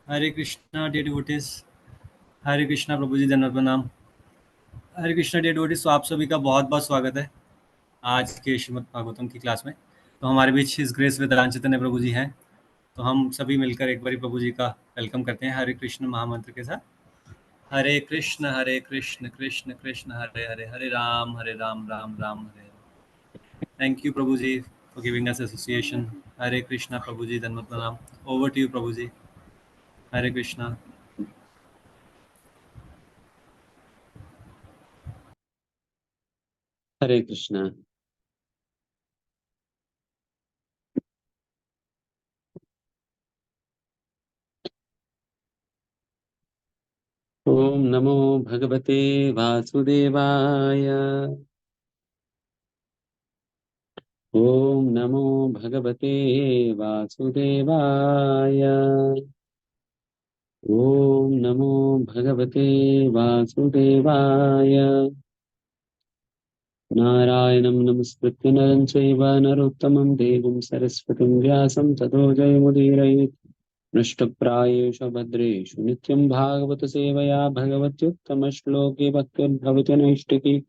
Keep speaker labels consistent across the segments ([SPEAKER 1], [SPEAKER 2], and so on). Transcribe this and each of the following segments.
[SPEAKER 1] हरे Krishna dear devotees. Hare Krishna prabhu ji, धन्यवाद प्रणाम। हरे Krishna dear devotees, तो आप सभी का बहुत बहुत स्वागत है आज के श्रीमद् भागवतम की क्लास में। तो हमारे बीच इस ग्रेस वेदांत चैतन्य प्रभु जी हैं, तो हम सभी मिलकर एक बारी प्रभु जी का वेलकम करते हैं हरे कृष्ण महामंत्र के साथ। Hare Krishna Krishna Krishna Hare Hare, Hare Ram Ram Ram Hare Hare. Thank you prabhu ji for giving us association. Hare Krishna prabhu ji, धन्यवाद प्रणाम। Over to you prabhu ji. Hare Krishna.
[SPEAKER 2] Hare Krishna. Om नमो भगवते वासुदेवाय। ओम नमो भगवते वासुदेवाय। ओम नमो भगवते वासुदेवाय। नारायणं नमस्कृत्य नरं चैव नरोत्तमं देवीं सरस्वतीं व्यासं ततो जयमुदीरयेत्। नष्टप्रायेषु भद्रेषु नित्यं भागवत सेवया भगवत्युत्तमश्लोके भक्तिर्भवति नैष्टिकी।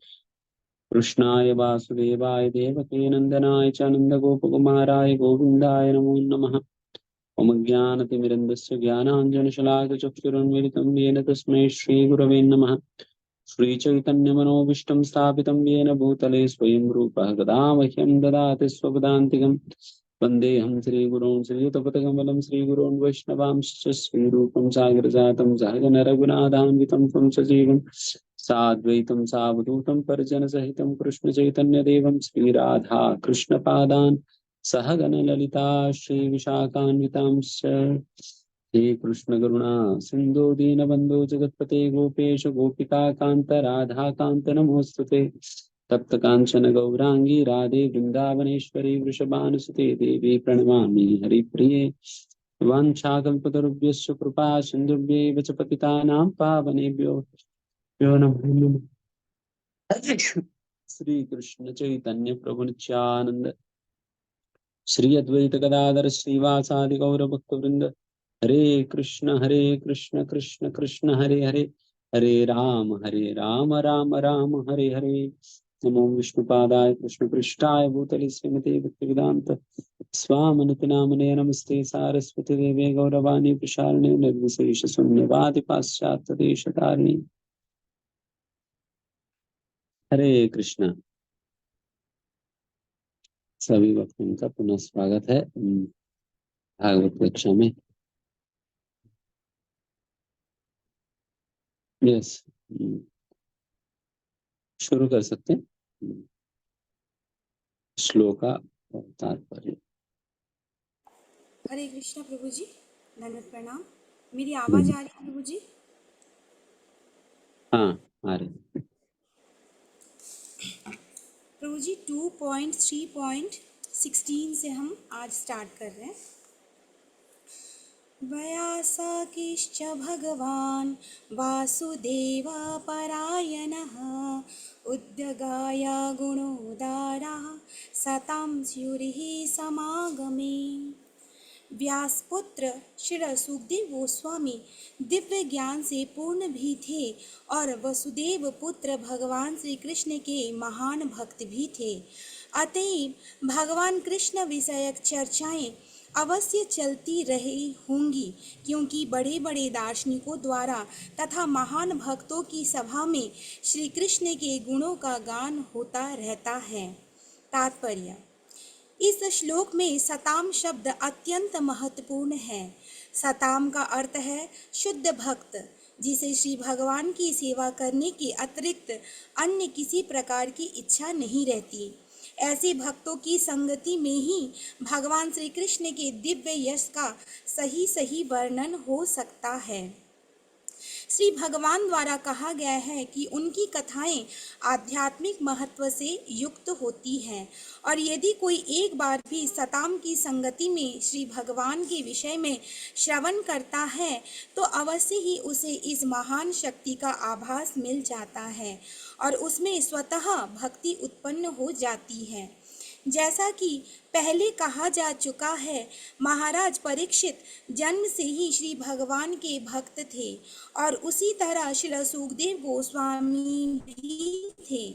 [SPEAKER 2] कृष्णाय वासुदेवाय देवकी नन्दनाय च नन्दगोपकुमाराय गोविन्दाय नमो नमः। मम ज्ञानतिमिरन्दस्य ज्ञानाञ्जनशलाकचक्षुरुन्मिलितं येन तस्मै श्रीगुरवे नमः। श्रीचैतन्यमनोभीष्टं स्थापितं येन भूतले स्वयं रूपः कदा मह्यं ददाति स्वपदान्तिकम्। वन्देऽहं श्रीगुरून् श्रीयुतपथकमलं श्रीगुरून् वैष्णवांश्च श्रीरूपं सागरजातं सहगन रघुनाथान्वितं तं सजीवम् साद्वैतं सावधूतं परिजनसहितं कृष्णचैतन्यदेवं श्रीराधा कृष्णपादान् सहगन ललिता श्रीविशाखान्वितांश्च। हे कृष्ण करुणा सिंधु दीनबंधु जगतपते गोपेश गोपिका कांत राधा कांत नमोस्तुते। तप्त कांचन गौरांगी राधे वृंदावनेश्वरी वृषभानुसुते देवी प्रणमामि हरिप्रिये। वाञ्छाकल्पतरुभ्यश्च कृपा सिन्धुभ्यैव च पतितानां पावनेभ्यो यो नमो नमः। श्री कृष्ण चैतन्य प्रभु नित्यानंद श्री अद्वैत गदाधर श्रीवासादि गौर भक्त वृंद। हरे कृष्ण कृष्ण कृष्ण हरे हरे, हरे राम राम राम हरे हरे। नमो विष्णुपादाय कृष्ण पृष्ठाय भूतले श्रीमते भक्तिवेदांत स्वामिनिति नामने नमस्ते सारस्वती देवे गौरवाणी प्रसारणे निर्विशेष शून्यवादि पाश्चात्य देशतारिणी। हरे कृष्ण। सभी भक्तों का पुनः स्वागत है भागवत कक्षा में। यस, शुरू कर सकते हैं श्लोका और तात्पर्य।
[SPEAKER 3] हरे कृष्णा प्रभु जी, धन्यवाद प्रणाम। मेरी आवाज आ रही है प्रभु जी?
[SPEAKER 2] हाँ, आ रही।
[SPEAKER 3] प्रभु जी 2.3.16 से हम आज स्टार्ट कर रहे हैं। वयासाकिश्च भगवान् वासुदेवा परायणः उद्यगाया गुणोदारः सतां स्युरिः समागमे। व्यासपुत्र श्री सुखदेव गोस्वामी दिव्य ज्ञान से पूर्ण भी थे और वसुदेव पुत्र भगवान श्री कृष्ण के महान भक्त भी थे। अतएव भगवान कृष्ण विषयक चर्चाएं अवश्य चलती रही होंगी, क्योंकि बड़े बड़े दार्शनिकों द्वारा तथा महान भक्तों की सभा में श्री कृष्ण के गुणों का गान होता रहता है। तात्पर्य: इस श्लोक में सताम शब्द अत्यंत महत्वपूर्ण है। सताम का अर्थ है शुद्ध भक्त, जिसे श्री भगवान की सेवा करने के अतिरिक्त अन्य किसी प्रकार की इच्छा नहीं रहती। ऐसे भक्तों की संगति में ही भगवान श्री कृष्ण के दिव्य यश का सही वर्णन हो सकता है। श्री भगवान द्वारा कहा गया है कि उनकी कथाएं आध्यात्मिक महत्व से युक्त होती हैं, और यदि कोई एक बार भी सताम की संगति में श्री भगवान के विषय में श्रवण करता है तो अवश्य ही उसे इस महान शक्ति का आभास मिल जाता है और उसमें स्वतः भक्ति उत्पन्न हो जाती है। जैसा कि पहले कहा जा चुका है, महाराज परीक्षित जन्म से ही श्री भगवान के भक्त थे और उसी तरह श्री सुखदेव गोस्वामी भी थे।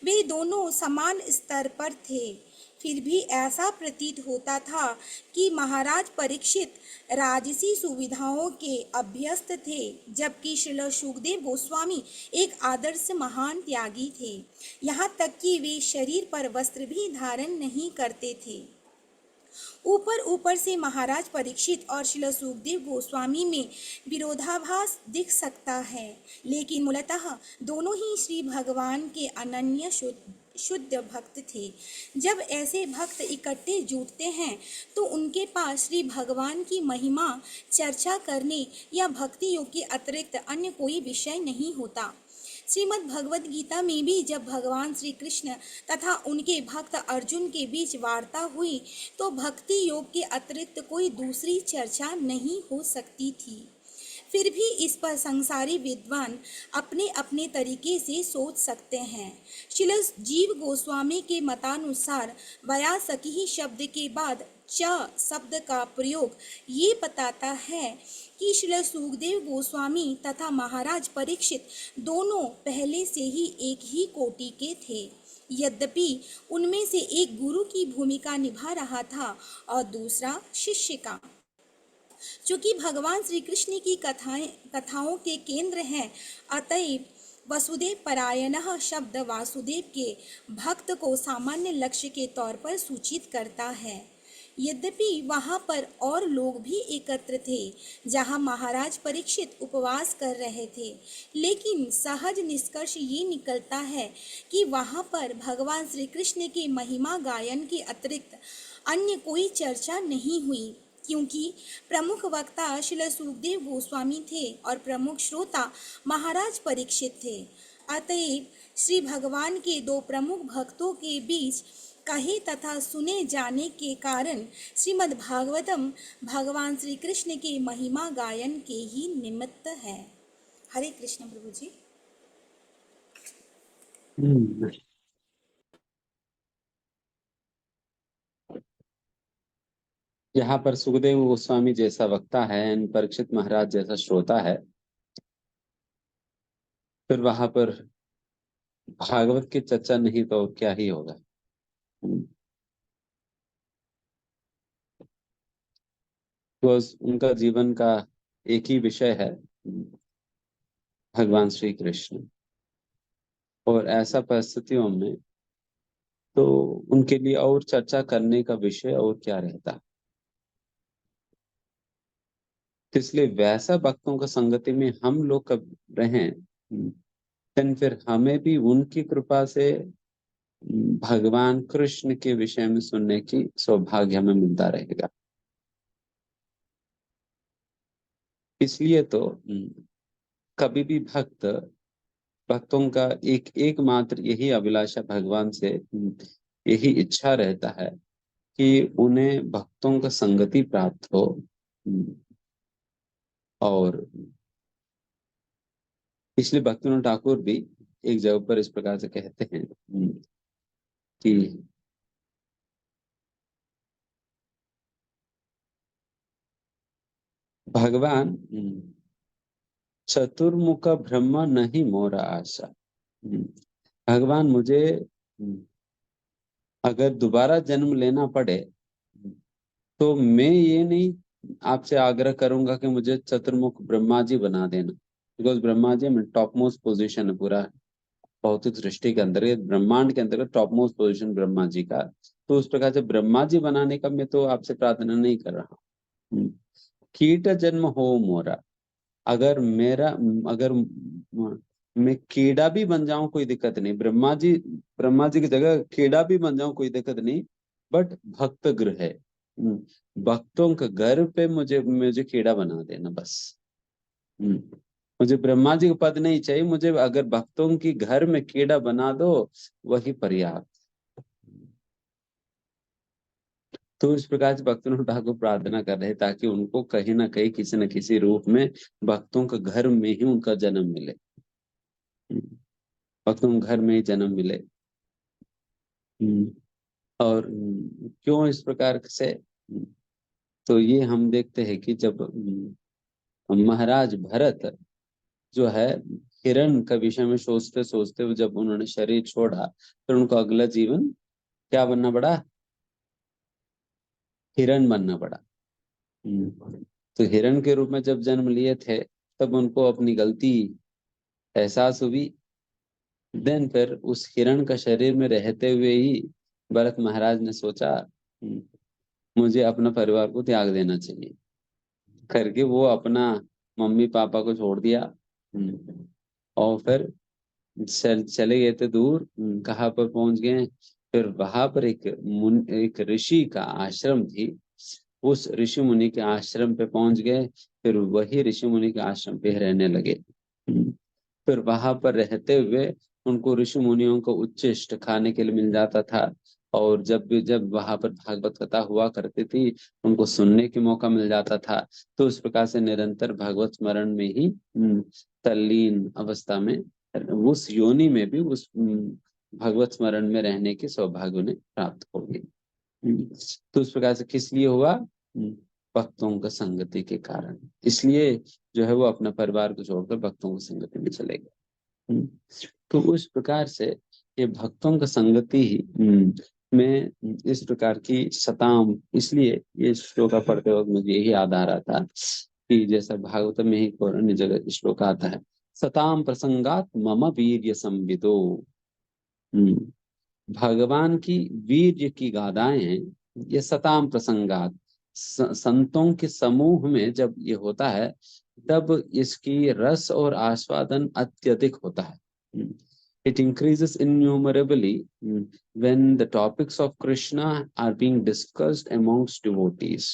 [SPEAKER 3] वे दोनों समान स्तर पर थे। फिर भी ऐसा प्रतीत होता था कि महाराज परीक्षित राजसी सुविधाओं के अभ्यस्त थे, जबकि श्रील सुखदेव गोस्वामी एक आदर्श महान त्यागी थे। यहाँ तक कि वे शरीर पर वस्त्र भी धारण नहीं करते थे। ऊपर ऊपर से महाराज परीक्षित और श्रील सुखदेव गोस्वामी में विरोधाभास दिख सकता है, लेकिन मूलतः दोनों ही श्री भगवान के अनन्य शुद्ध भक्त थे। जब ऐसे भक्त इकट्ठे जुटते हैं तो उनके पास श्री भगवान की महिमा चर्चा करने या भक्ति योग के अतिरिक्त अन्य कोई विषय नहीं होता। श्रीमद् भगवद गीता में भी जब भगवान श्री कृष्ण तथा उनके भक्त अर्जुन के बीच वार्ता हुई तो भक्ति योग के अतिरिक्त कोई दूसरी चर्चा नहीं हो सकती थी। फिर भी इस पर संसारी विद्वान अपने अपने तरीके से सोच सकते हैं। श्रील जीव गोस्वामी के मतानुसार वयासकी शब्द के बाद च शब्द का प्रयोग ये बताता है कि श्री सुखदेव गोस्वामी तथा महाराज परीक्षित दोनों पहले से ही एक ही कोटि के थे। यद्यपि उनमें से एक गुरु की भूमिका निभा रहा था और दूसरा शिष्य का। चूंकि भगवान श्री कृष्ण की कथाओं के केंद्र हैं, अतएव वसुदेव परायणः शब्द वासुदेव के भक्त को सामान्य लक्ष्य के तौर पर सूचित करता है। यद्यपि वहां पर और लोग भी एकत्र थे जहां महाराज परीक्षित उपवास कर रहे थे, लेकिन सहज निष्कर्ष ये निकलता है कि वहां पर भगवान श्री कृष्ण के महिमा गायन के अतिरिक्त अन्य कोई चर्चा नहीं हुई, क्योंकि प्रमुख वक्ता श्री सुखदेव गोस्वामी थे और प्रमुख श्रोता महाराज परीक्षित थे। अतएव श्री भगवान के दो प्रमुख भक्तों के बीच कहे तथा सुने जाने के कारण श्रीमद् भागवतम भगवान श्री कृष्ण के महिमा गायन के ही निमित्त है। हरे कृष्ण प्रभु जी।
[SPEAKER 2] यहाँ पर सुखदेव गोस्वामी जैसा वक्ता है, परीक्षित महाराज जैसा श्रोता है, फिर वहां पर भागवत की चर्चा नहीं तो क्या ही होगा। तो उनका जीवन का एक ही विषय है, भगवान श्री कृष्ण, और ऐसा परिस्थितियों में तो उनके लिए और चर्चा करने का विषय और क्या रहता। इसलिए वैसा भक्तों का संगति में हम लोग कब रहें, फिर हमें भी उनकी कृपा से भगवान कृष्ण के विषय में सुनने की सौभाग्य हमें मिलता रहेगा। इसलिए तो कभी भी भक्तों का एकमात्र यही अभिलाषा भगवान से यही इच्छा रहता है कि उन्हें भक्तों का संगति प्राप्त हो। और इसलिए भक्तिविनोद ठाकुर भी एक जगह पर इस प्रकार से कहते हैं कि भगवान चतुर्मुख ब्रह्म नहीं मोरा आशा। भगवान मुझे अगर दोबारा जन्म लेना पड़े तो मैं ये नहीं आपसे आग्रह करूंगा कि मुझे चतुर्मुख ब्रह्मा जी बना देना, बिकॉज ब्रह्मा जी में टॉप मोस्ट पोजिशन है पूरा भौतिक सृष्टि के अंतर्गत, ब्रह्मांड के अंतर्गत top most position Brahma ji का। तो उस प्रकार से ब्रह्मा जी बनाने का मैं तो आपसे प्रार्थना नहीं कर रहा हूँ। कीट जन्म हो मोरा, अगर मैं कीड़ा भी बन जाऊं कोई दिक्कत नहीं, ब्रह्मा जी की जगह कीड़ा भी बन जाऊं कोई दिक्कत नहीं, बट भक्त गृह है, भक्तों के घर पे मुझे कीड़ा बना देना बस। मुझे ब्रह्मा जी का पद नहीं चाहिए, मुझे अगर भक्तों की घर में कीड़ा बना दो वही पर्याप्त। तो इस प्रकार से भक्तों ठाकुर प्रार्थना कर रहे ताकि उनको कहीं ना कहीं किसी न किसी रूप में भक्तों के घर में ही उनका जन्म मिले, भक्तों के घर में ही जन्म मिले। और क्यों इस प्रकार से, तो ये हम देखते हैं कि जब महाराज भरत जो है हिरण का विषय में सोचते सोचते जब उन्होंने शरीर छोड़ा, फिर उनको अगला जीवन क्या बनना पड़ा, हिरण बनना पड़ा। तो हिरण के रूप में जब जन्म लिए थे तब उनको अपनी गलती एहसास हुई। देन फिर उस हिरण का शरीर में रहते हुए ही भरत महाराज ने सोचा मुझे अपना परिवार को त्याग देना चाहिए करके वो अपना मम्मी पापा को छोड़ दिया। और फिर चले गए थे दूर। कहाँ पर पहुंच गए, फिर वहां पर एक ऋषि का आश्रम थी, उस ऋषि मुनि के आश्रम पे पहुंच गए। फिर वही ऋषि मुनि के आश्रम पे रहने लगे। फिर वहां पर रहते हुए उनको ऋषि मुनियों को उच्चिष्ट खाने के लिए मिल जाता था। और जब वहां पर भागवत कथा हुआ करती थी उनको सुनने के मौका मिल जाता था। तो उस प्रकार से निरंतर भगवत स्मरण में ही तल्लीन अवस्था में उस योनि में भी उस भगवत स्मरण में रहने के सौभाग्य उन्हें प्राप्त हो गई। तो उस प्रकार से किस लिए हुआ, भक्तों का संगति के कारण। इसलिए जो है वो अपना परिवार को छोड़कर भक्तों की संगति में चले गए। तो उस प्रकार से ये भक्तों का संगति ही में इस प्रकार की सताम, इसलिए ये श्लोक पढ़ते वक्त मुझे यही याद आ रहा था कि जैसा भागवत में ही और अन्य जगह श्लोक आता है, सताम प्रसंगात मम वीर्य संविदो। भगवान की वीर्य की गाथाएं हैं ये सताम प्रसंगात, संतों के समूह में जब ये होता है तब इसकी रस और आस्वादन अत्यधिक होता है। It increases innumerably when the topics of Krishna are being discussed amongst devotees.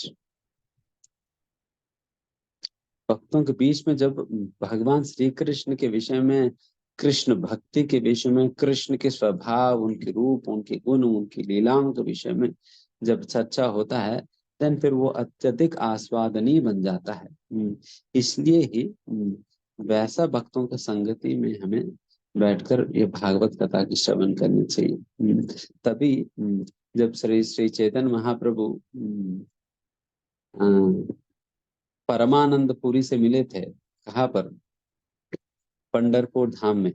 [SPEAKER 2] भक्तों के बीच में जब भगवान श्री कृष्ण के विषय में, कृष्ण भक्ति के विषय में, कृष्ण के स्वभाव, उनके रूप, उनके गुण, उनकी लीलाओं के विषय में जब चर्चा होता है देन फिर वो अत्यधिक आस्वादनीय बन जाता है। इसलिए ही वैसा भक्तों के संगति में हमें बैठकर ये भागवत कथा की श्रवण करनी चाहिए। तभी जब श्री श्री चैतन्य महाप्रभु परमानंदपुरी से मिले थे, कहाँ पर, पंढरपुर धाम में।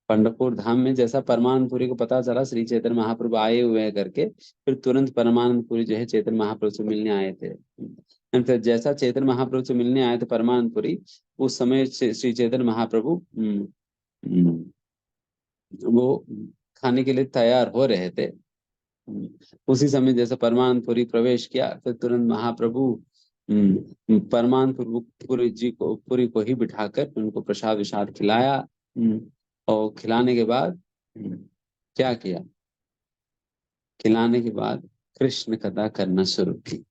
[SPEAKER 2] पंढरपुर धाम में जैसा परमानंदपुरी को पता चला श्री चैतन्य महाप्रभु आए हुए हैं करके, फिर तुरंत परमानंदपुरी जो है चैतन्य महाप्रभु से मिलने आए थे। फिर जैसा चैतन्य महाप्रभु से मिलने आए थे परमानंदपुरी, उस समय श्री चैतन्य महाप्रभु वो खाने के लिए तैयार हो रहे थे। उसी समय जैसे परमानंदपुरी प्रवेश किया फिर तुरंत महाप्रभु परमानंदपुरी जी को पुरी को ही बिठाकर उनको प्रसाद विषाद खिलाया। और खिलाने के बाद क्या किया, खिलाने के बाद कृष्ण कथा करना शुरू की।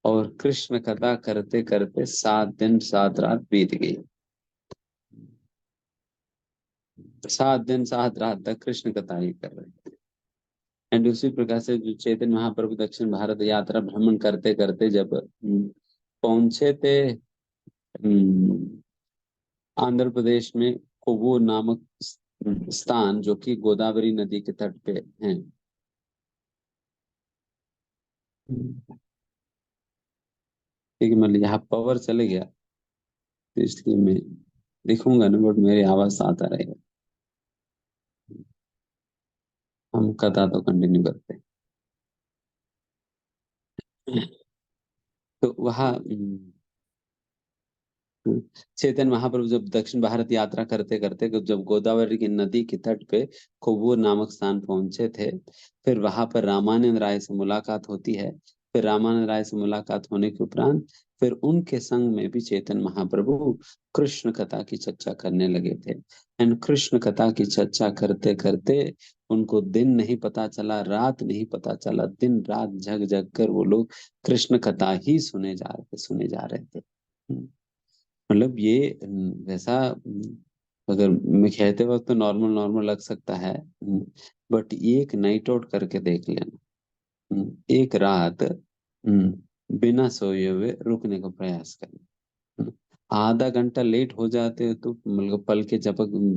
[SPEAKER 2] और कृष्ण कथा करते करते 7 दिन 7 रात बीत गई। 7 दिन 7 रात तक कृष्ण कथा ही कर रहे थे। एंड उसी प्रकार से जो चैतन्य महाप्रभु दक्षिण भारत यात्रा भ्रमण करते करते जब पहुंचे थे आंध्र प्रदेश में कोवूर नामक स्थान जो कि गोदावरी नदी के तट पे है। ठीक है, मतलब यहाँ पावर चले गया तो इसलिए मैं दिखूंगा ना, बट मेरी आवाज आता रहेगा। हम कथा तो कंटिन्यू करते हैं। तो वहाँ चैतन्य महाप्रभु जब दक्षिण भारत यात्रा करते करते जब गोदावरी की नदी के तट पे कोवूर नामक स्थान पहुंचे थे, फिर वहां पर रामानंद राय से मुलाकात होती है। फिर रामानंद राय से मुलाकात होने के उपरांत फिर उनके संग में भी चैतन्य महाप्रभु कृष्ण कथा की चर्चा करने लगे थे। एंड कृष्ण कथा की चर्चा करते करते उनको दिन नहीं पता चला, रात नहीं पता चला, दिन रात जग जग कर वो लोग कृष्ण कथा ही सुने जा रहे थे। मतलब ये वैसा अगर मैं कहते वक्त तो नॉर्मल नॉर्मल लग सकता है, बट एक नाइट आउट करके देख लेना। एक रात बिना सोए हुए रुकने का प्रयास करना। आधा घंटा लेट हो जाते हो तो मतलब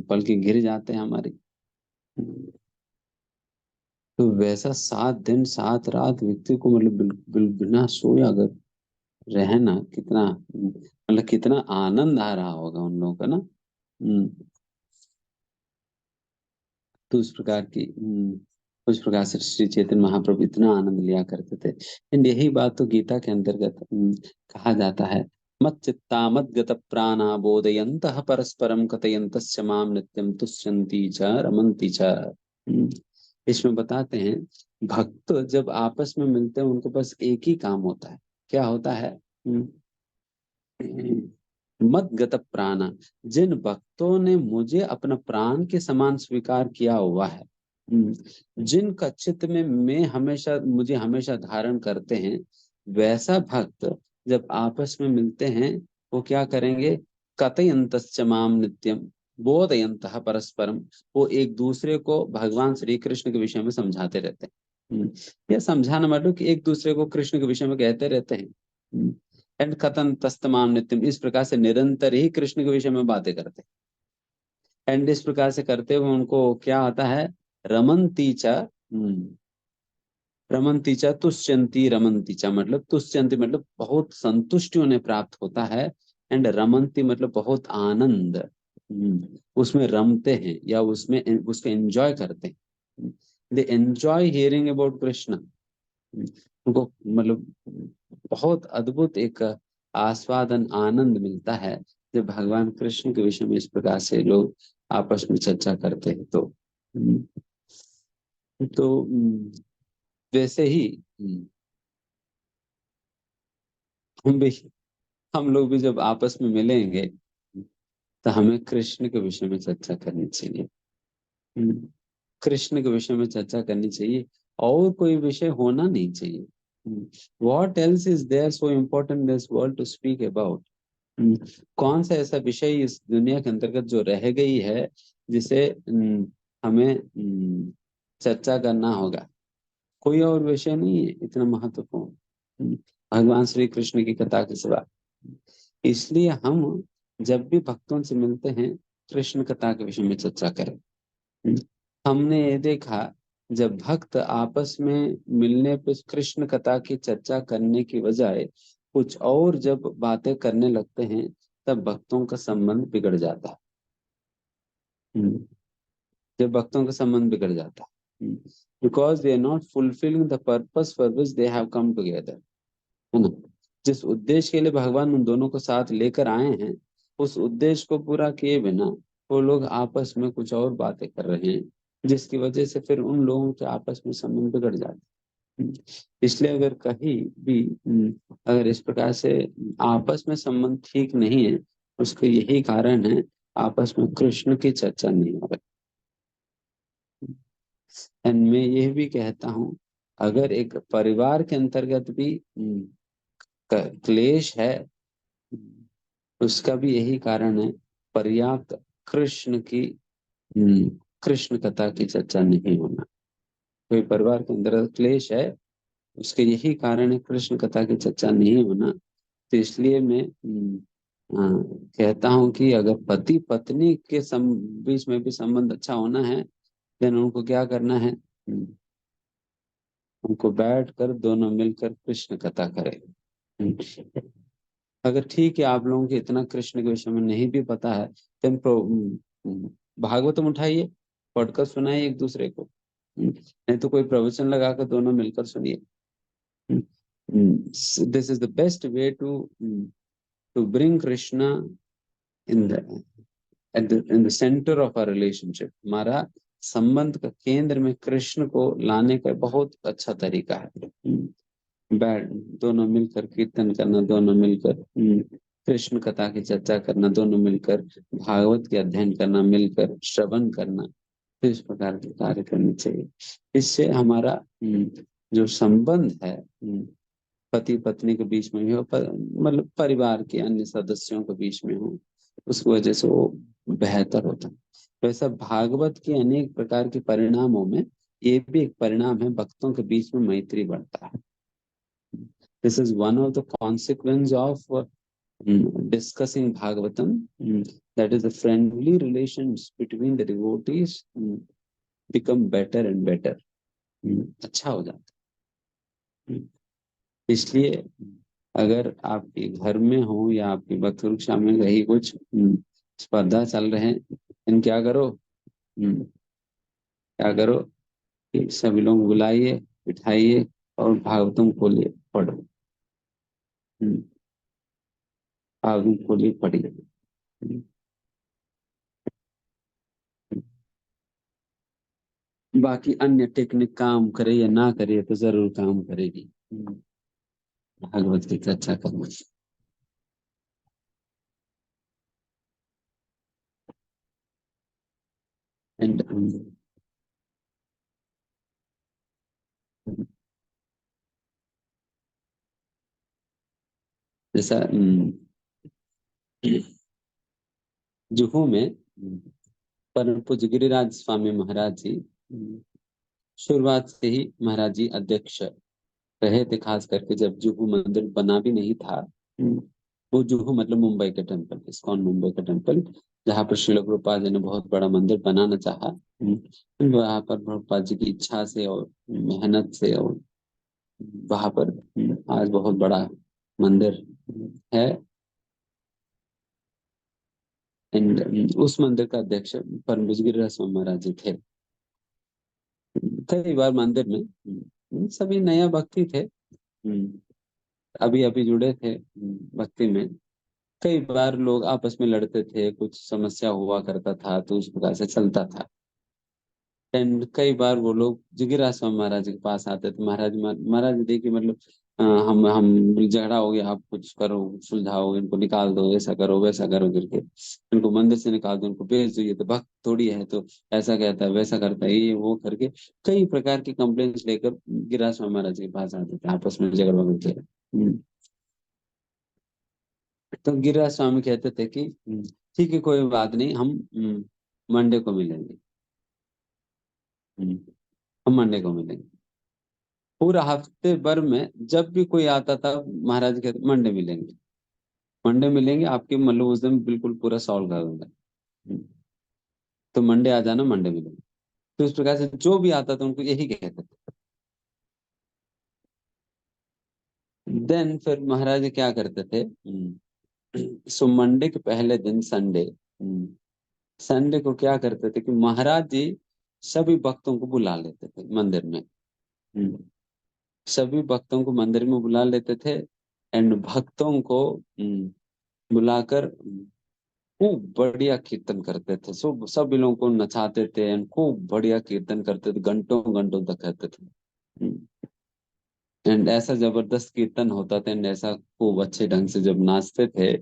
[SPEAKER 2] पल के गिर जाते हैं हमारी। तो वैसा 7 दिन 7 रात व्यक्ति को मतलब बिल्कुल बिना सोए अगर रहना, कितना मतलब कितना आनंद आ रहा होगा उन लोगों का ना। तो उस प्रकार की उस प्रकार से श्री चैतन्य महाप्रभु इतना आनंद लिया करते थे। एंड यही बात तो गीता के अंतर्गत कहा जाता है, मत चित्ता मत गत प्राणा बोधयन्तः परस्परम कथयन्तस्य माम नित्यम तुष्यन्ति च रमन्ति च। इसमें बताते हैं भक्त जब आपस में मिलते हैं उनको बस एक ही काम होता है। क्या होता है? मत गत प्राण, जिन भक्तों ने मुझे अपना प्राण के समान स्वीकार किया हुआ है, जिनका चित्त में मैं हमेशा मुझे हमेशा धारण करते हैं, वैसा भक्त जब आपस में मिलते हैं वो क्या करेंगे? कथयन्तश्च माम नित्यम बोधयन्तः परस्परम, वो एक दूसरे को भगवान श्री कृष्ण के विषय में समझाते रहते हैं। यह समझाना मतलब कि एक दूसरे को कृष्ण के विषय में कहते रहते हैं। एंड कथन तस्तमाम नित्यम, इस प्रकार से निरंतर ही कृष्ण के विषय में बातें करते हैं। एंड इस प्रकार से करते हुए उनको क्या आता है? रमन्ति च, रमन्ति च तुष्यन्ति रमन्ति च, मतलब तुष्यन्ति मतलब बहुत संतुष्टि उन्हें प्राप्त होता है। एंड रमन्ति मतलब बहुत आनंद, उसमें रमते हैं या उसमें उसको एंजॉय करते हैं। They enjoy hearing about Krishna, उनको मतलब बहुत अद्भुत एक आस्वादन आनंद मिलता है जब भगवान कृष्ण के विषय में इस प्रकार से लोग आपस में चर्चा करते हैं। तो वैसे ही हम भी हम लोग भी जब आपस में मिलेंगे तो हमें कृष्ण के विषय में चर्चा करनी चाहिए। कृष्ण के विषय में चर्चा करनी चाहिए, और कोई विषय होना नहीं चाहिए। What else is there so important in this world to speak about? कौन सा ऐसा विषय इस दुनिया के अंतर्गत जो रह गई है जिसे हमें चर्चा करना होगा? कोई और विषय नहीं है इतना महत्वपूर्ण भगवान श्री कृष्ण की कथा के सिवा। इसलिए हम जब भी भक्तों से मिलते हैं कृष्ण कथा के विषय में चर्चा करें। हमने ये देखा जब भक्त आपस में मिलने पर कृष्ण कथा की चर्चा करने की बजाय कुछ और जब बातें करने लगते हैं तब भक्तों का संबंध बिगड़ जाता है। जब भक्तों का संबंध बिगड़ जाता है, because they are not fulfilling the purpose for which they have come together, है ना। जिस उद्देश्य के लिए भगवान उन दोनों को साथ लेकर आए हैं उस उद्देश्य को पूरा किए बिना वो लोग आपस में कुछ और बातें कर रहे हैं, जिसकी वजह से फिर उन लोगों के आपस में संबंध बिगड़ जाते हैं। इसलिए अगर कहीं भी अगर इस प्रकार से आपस में संबंध ठीक नहीं है, उसका यही कारण है आपस में कृष्ण की चर्चा नहीं हो रही। एंड मैं यह भी कहता हूँ अगर एक परिवार के अंतर्गत भी क्लेश है, उसका भी यही कारण है पर्याप्त कृष्ण की कृष्ण कथा की चर्चा नहीं होना। कोई परिवार के अंदर क्लेश है उसके यही कारण है कृष्ण कथा की चर्चा नहीं होना। तो इसलिए मैं कहता हूँ कि अगर पति पत्नी के बीच में भी संबंध अच्छा होना है देन उनको क्या करना है? उनको बैठ कर दोनों मिलकर कृष्ण कथा करें। अगर ठीक है आप लोगों को इतना कृष्ण के विषय में नहीं भी पता है देन भागवतम उठाइए, पढ़कर सुनाइए एक दूसरे को, नहीं तो कोई प्रवचन लगाकर दोनों मिलकर सुनिए। This is the best way to bring Krishna in the centre of our relationship. हमारा संबंध का केंद्र में कृष्ण को लाने का बहुत अच्छा तरीका है। बैठ दोनों मिलकर कीर्तन करना, दोनों मिलकर कृष्ण कथा की चर्चा करना, दोनों मिलकर भागवत के अध्ययन करना, मिलकर श्रवण करना, तो इस प्रकार के कार्य करने चाहिए। इससे हमारा जो संबंध है पति पत्नी के बीच में हो, मतलब परिवार के अन्य सदस्यों के बीच में हो, उस वजह से वो बेहतर होता है। वैसा भागवत के अनेक प्रकार के परिणामों में ये भी एक परिणाम है, भक्तों के बीच में मैत्री बढ़ता है। This is one of the consequence of discussing Bhagavatam. That is, the friendly relations between the devotees become better and better. अच्छा हो जाता है। इसलिए अगर आपके घर में हो या आपकी वक्त वृक्षा में कहीं कुछ स्पर्धा चल रहे हैं, इन क्या करो, क्या करो कि सभी लोग बुलाइए, बिठाइए और भागवतम खोलिए, पढ़ो। भागवतम खोलिए, पढ़िए। बाकी अन्य टेक्निक काम करे या ना करे तो जरूर काम करेगी। भागवत की चर्चा करना। एंड जैसा जुहू में परम पूज्य गिरिराज स्वामी महाराज जी शुरुआत से ही महाराज जी अध्यक्ष रहे थे। खास करके जब जुहू मंदिर बना भी नहीं था, वो जुहू मतलब मुंबई का टेम्पल, इस्कॉन मुंबई का टेम्पल, जहाँ पर श्रील प्रभुपाद जी ने बहुत बड़ा मंदिर बनाना चाहा। वहाँ पर प्रभुपाद जी की इच्छा से और मेहनत से और वहाँ पर आज बहुत बड़ा मंदिर है। एंड उस मंदिर का अध्यक्ष परम पूज्य गिरिराज स्वामी महाराज जी थे। कई बार मंदिर में सभी नया भक्ति थे, अभी अभी जुड़े थे भक्ति में। कई बार लोग आपस में लड़ते थे, कुछ समस्या हुआ करता था तो उस प्रकार से चलता था। एंड कई बार वो लोग जिगिरा स्वामी महाराज के पास आते थे। महाराज देखिए, मतलब हम झगड़ा हो गया, आप कुछ करो, सुलझाओ, इनको निकाल दो, ऐसा करो वैसा करो करके इनको मंदिर से निकाल दो, इनको भेज दो, ये तो भक्त थोड़ी है, तो ऐसा कहता है वैसा करता है, ये वो करके कई प्रकार की कंप्लेंट्स लेकर गिरिराज स्वामी महाराज के पास आते थे, आपस में झगड़ा करते थे। तो गिरिराज स्वामी कहते थे कि ठीक है, कोई बात नहीं, हम मंडे को मिलेंगे। हम मंडे को मिलेंगे। पूरा हफ्ते भर में जब भी कोई आता था, महाराज कहते मंडे मिलेंगे, मंडे मिलेंगे, आपके मतलब उस दिन बिल्कुल पूरा सॉल्व कर दूंगा। तो मंडे आ जाना, मंडे मिलेंगे। तो इस प्रकार से जो भी आता था उनको यही कहते थे। देन फिर महाराज जी क्या करते थे, सो मंडे के पहले दिन संडे, संडे को क्या करते थे कि महाराज जी सभी भक्तों को बुला लेते थे मंदिर में। सभी भक्तों को मंदिर में बुला लेते थे। एंड भक्तों को बुलाकर खूब बढ़िया कीर्तन करते थे। सब लोगों को नचाते थे एंड खूब बढ़िया कीर्तन करते थे, घंटों घंटों तक करते थे। एंड ऐसा जबरदस्त कीर्तन होता था, एंड ऐसा खूब अच्छे ढंग से जब नाचते थे।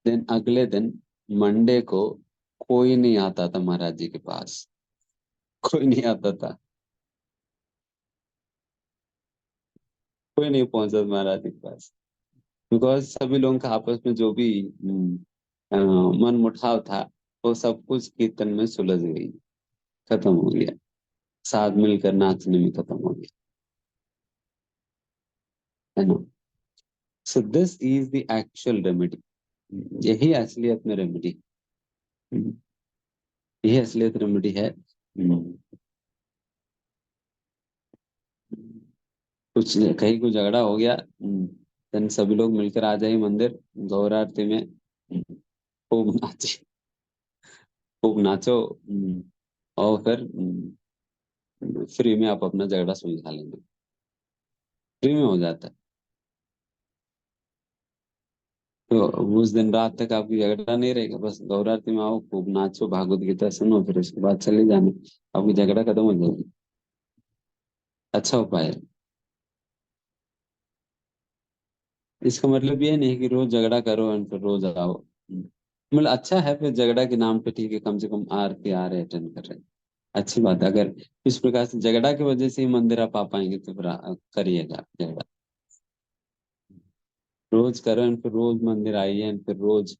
[SPEAKER 2] देन अगले दिन मंडे को कोई नहीं आता था महाराज जी के पास, कोई नहीं आता था, कोई नहीं पहुंचा महाराज जी के पास। बिकॉज सभी लोगों का आपस में जो भी मन मुटाव था, वो सब कुछ कीर्तन में सुलझ गई, खत्म हो गया, साथ मिलकर नाचने में खत्म हो गया, है ना। So this is the actual remedy. यही असलियत में रेमेडी, यही असलियत रेमेडी है। कुछ कहीं कुछ झगड़ा हो गया, देन सभी लोग मिलकर आ जाए मंदिर, गौर आरती में खूब नाचे, खूब नाचो, और फिर फ्री में आप अपना झगड़ा सुलझा लेंगे, फ्री में हो जाता है। तो उस दिन रात तक आपकी झगड़ा नहीं रहेगा, बस गौर आरती में आओ, खूब नाचो, भागवत गीता सुनो, फिर उसके बाद चले जाना, आपकी झगड़ा खत्म हो जाएगी। अच्छा उपाय है। इसका मतलब ये नहीं कि रोज झगड़ा करो और फिर रोज आओ। मतलब अच्छा है, फिर झगड़ा के नाम पे ठीक है, कम से कम आरती आ रहे, अटेंड कर रहे हैं, अच्छी बात है। अगर इस प्रकार से झगड़ा की वजह से ही मंदिर आप आ पाएंगे तो फिर करिएगा झगड़ा। रोज करो एंड फिर रोज मंदिर आइए एंड फिर रोज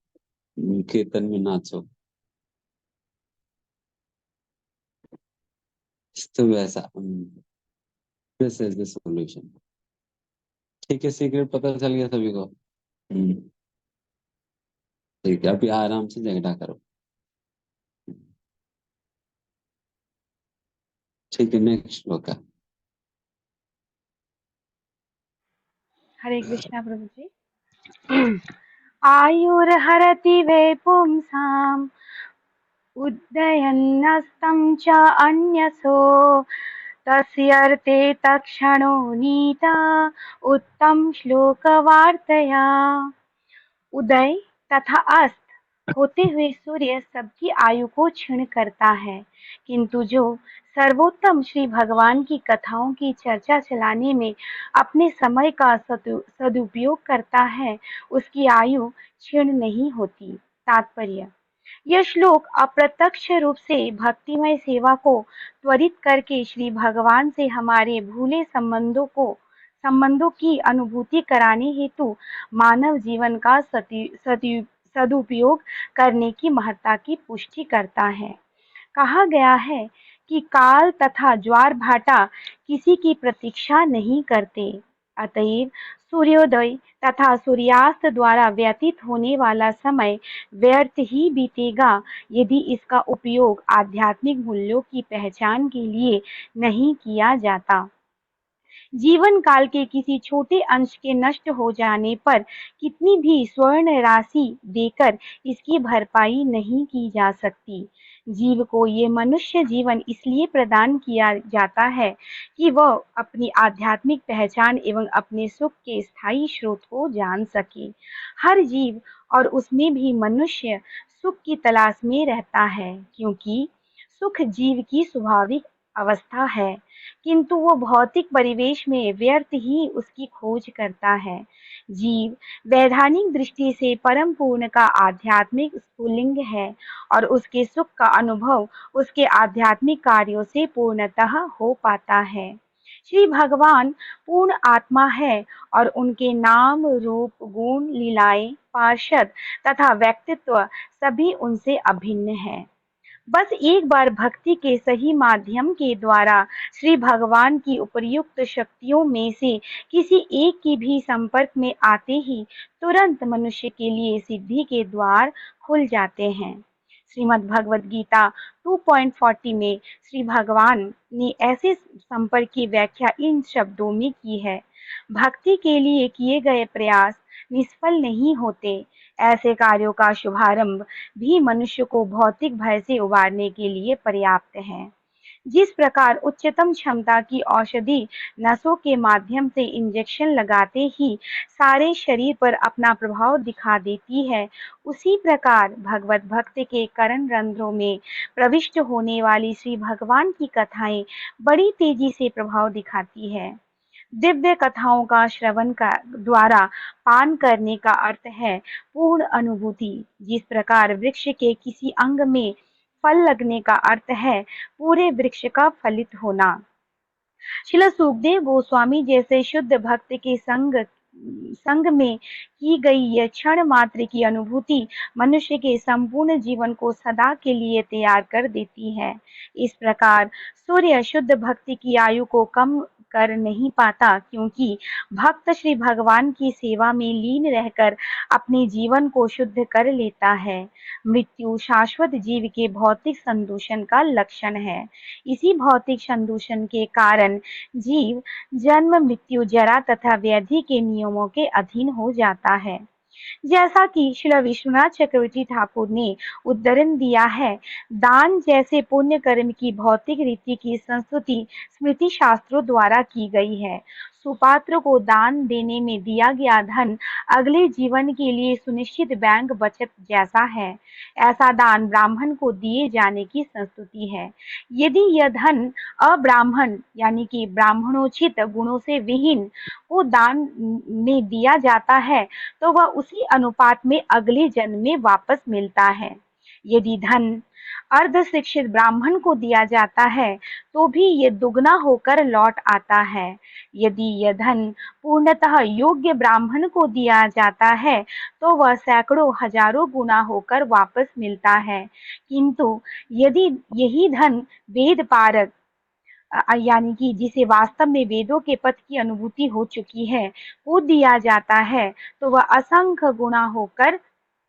[SPEAKER 2] कीर्तन में नाचो, तो वैसा दिस इज द सॉल्यूशन। ठीक है, सीक्रेट पता चल गया सभी को। ठीक है, अभी आराम से झगड़ा करो। ठीक है, नेक्स्ट श्लोक।
[SPEAKER 4] हरे कृष्णा प्रभु जी। आयुर्हरति वै पुंसाम् उदयन्नस्तं च अन्यसो तस्यर्थे तत्क्षणो नीता उत्तम श्लोकवार्तया। उदय तथा अस्त होते हुए सूर्य सबकी आयु को क्षीण करता है, किंतु जो सर्वोत्तम श्री भगवान की कथाओं की चर्चा चलाने में अपने समय का सदुपयोग करता है, उसकी आयु क्षीण नहीं होती। तात्पर्य: यह श्लोक अप्रत्यक्ष रूप से भक्तिमय सेवा को त्वरित करके श्री भगवान से हमारे भूले संबंधों की अनुभूति कराने हेतु मानव जीवन का सदुपयोग करने की महत्ता की पुष्टि करता है। कहा गया है कि काल तथा ज्वार भाटा किसी की प्रतीक्षा नहीं करते, अतएव सूर्योदय तथा सूर्यास्त द्वारा व्यतीत होने वाला समय व्यर्थ ही बीतेगा यदि इसका उपयोग आध्यात्मिक मूल्यों की पहचान के लिए नहीं किया जाता। जीवन काल के किसी छोटे अंश के नष्ट हो जाने पर कितनी भी स्वर्ण राशि देकर इसकी भरपाई नहीं की जा सकती। जीव को ये मनुष्य जीवन इसलिए प्रदान किया जाता है कि वह अपनी आध्यात्मिक पहचान एवं अपने सुख के स्थायी स्रोत को जान सके। हर जीव और उसमें भी मनुष्य सुख की तलाश में रहता है, क्योंकि सुख जीव की स्वाभाविक अवस्था है, किंतु वो भौतिक परिवेश में व्यर्थ ही उसकी खोज करता है। जीव वैधानिक दृष्टि से परम पूर्ण का आध्यात्मिक स्फुलिंग है और उसके सुख का अनुभव उसके आध्यात्मिक कार्यों से पूर्णतः हो पाता है। श्री भगवान पूर्ण आत्मा है और उनके नाम रूप गुण लीलाएं पार्षद तथा व्यक्तित्व सभी उनसे अभिन्न है। बस एक बार भक्ति के सही माध्यम के द्वारा श्री भगवान की उपर्युक्त शक्तियों में से किसी एक की भी संपर्क में आते ही तुरंत मनुष्य के लिए सिद्धि के द्वार खुल जाते हैं। श्रीमद् भगवद गीता 2.40 में श्री भगवान ने ऐसे संपर्क की व्याख्या इन शब्दों में की है: भक्ति के लिए किए गए प्रयास निष्फल नहीं होते। ऐसे कार्यों का शुभारंभ भी मनुष्य को भौतिक भय से उबारने के लिए पर्याप्त है। जिस प्रकार उच्चतम क्षमता की औषधि नसों के माध्यम से इंजेक्शन लगाते ही सारे शरीर पर अपना प्रभाव दिखा देती है, उसी प्रकार भगवत भक्त के कर्ण रंध्रों में प्रविष्ट होने वाली श्री भगवान की कथाएं बड़ी तेजी से प्रभाव दिखाती है। दिव्य कथाओं का श्रवण का द्वारा पान करने का अर्थ है पूर्ण अनुभूति। जिस प्रकार वृक्ष के किसी अंग में फल लगने का अर्थ है पूरे वृक्ष का फलित होना। श्रील सुखदेव गोस्वामी जैसे शुद्ध भक्त के संग में की गई यह क्षण मात्र की अनुभूति मनुष्य के संपूर्ण जीवन को सदा के लिए तैयार कर देती है। इस प्रकार सूर्य शुद्ध भक्ति की आयु को कम कर नहीं पाता, क्योंकि भक्त श्री भगवान की सेवा में लीन रहकर अपने जीवन को शुद्ध कर लेता है। मृत्यु शाश्वत जीव के भौतिक संदूषण का लक्षण है। इसी भौतिक संदूषण के कारण जीव जन्म मृत्यु जरा तथा व्याधि के नियमों के अधीन हो जाता है। जैसा कि श्री विश्वनाथ चक्रवर्ती ठाकुर ने उद्धरण दिया है, दान जैसे पुण्य कर्म की भौतिक रीति की संस्तुति स्मृति शास्त्रों द्वारा की गई है। सुपात्र को दान देने में दिया गया धन अगले जीवन के लिए सुनिश्चित बैंक बचत जैसा है। ऐसा दान ब्राह्मण को दिए जाने की संस्तुति है। यदि यह धन अब्राह्मण यानी कि ब्राह्मणोचित गुणों से विहीन को दान में दिया जाता है, तो वह उसी अनुपात में अगले जन्म में वापस मिलता है। यदि धन अर्ध शिक्षित ब्राह्मण को दिया जाता है तो भी ये दुगना होकर लौट आता है। यदि यह धन पूर्णतः योग्य ब्राह्मण को दिया जाता है तो वह सैकड़ों हजारों गुना होकर वापस मिलता है। किंतु यदि यही धन वेद पारक यानी कि जिसे वास्तव में वेदों के पथ की अनुभूति हो चुकी है को दिया जाता है, तो वह असंख्य गुना होकर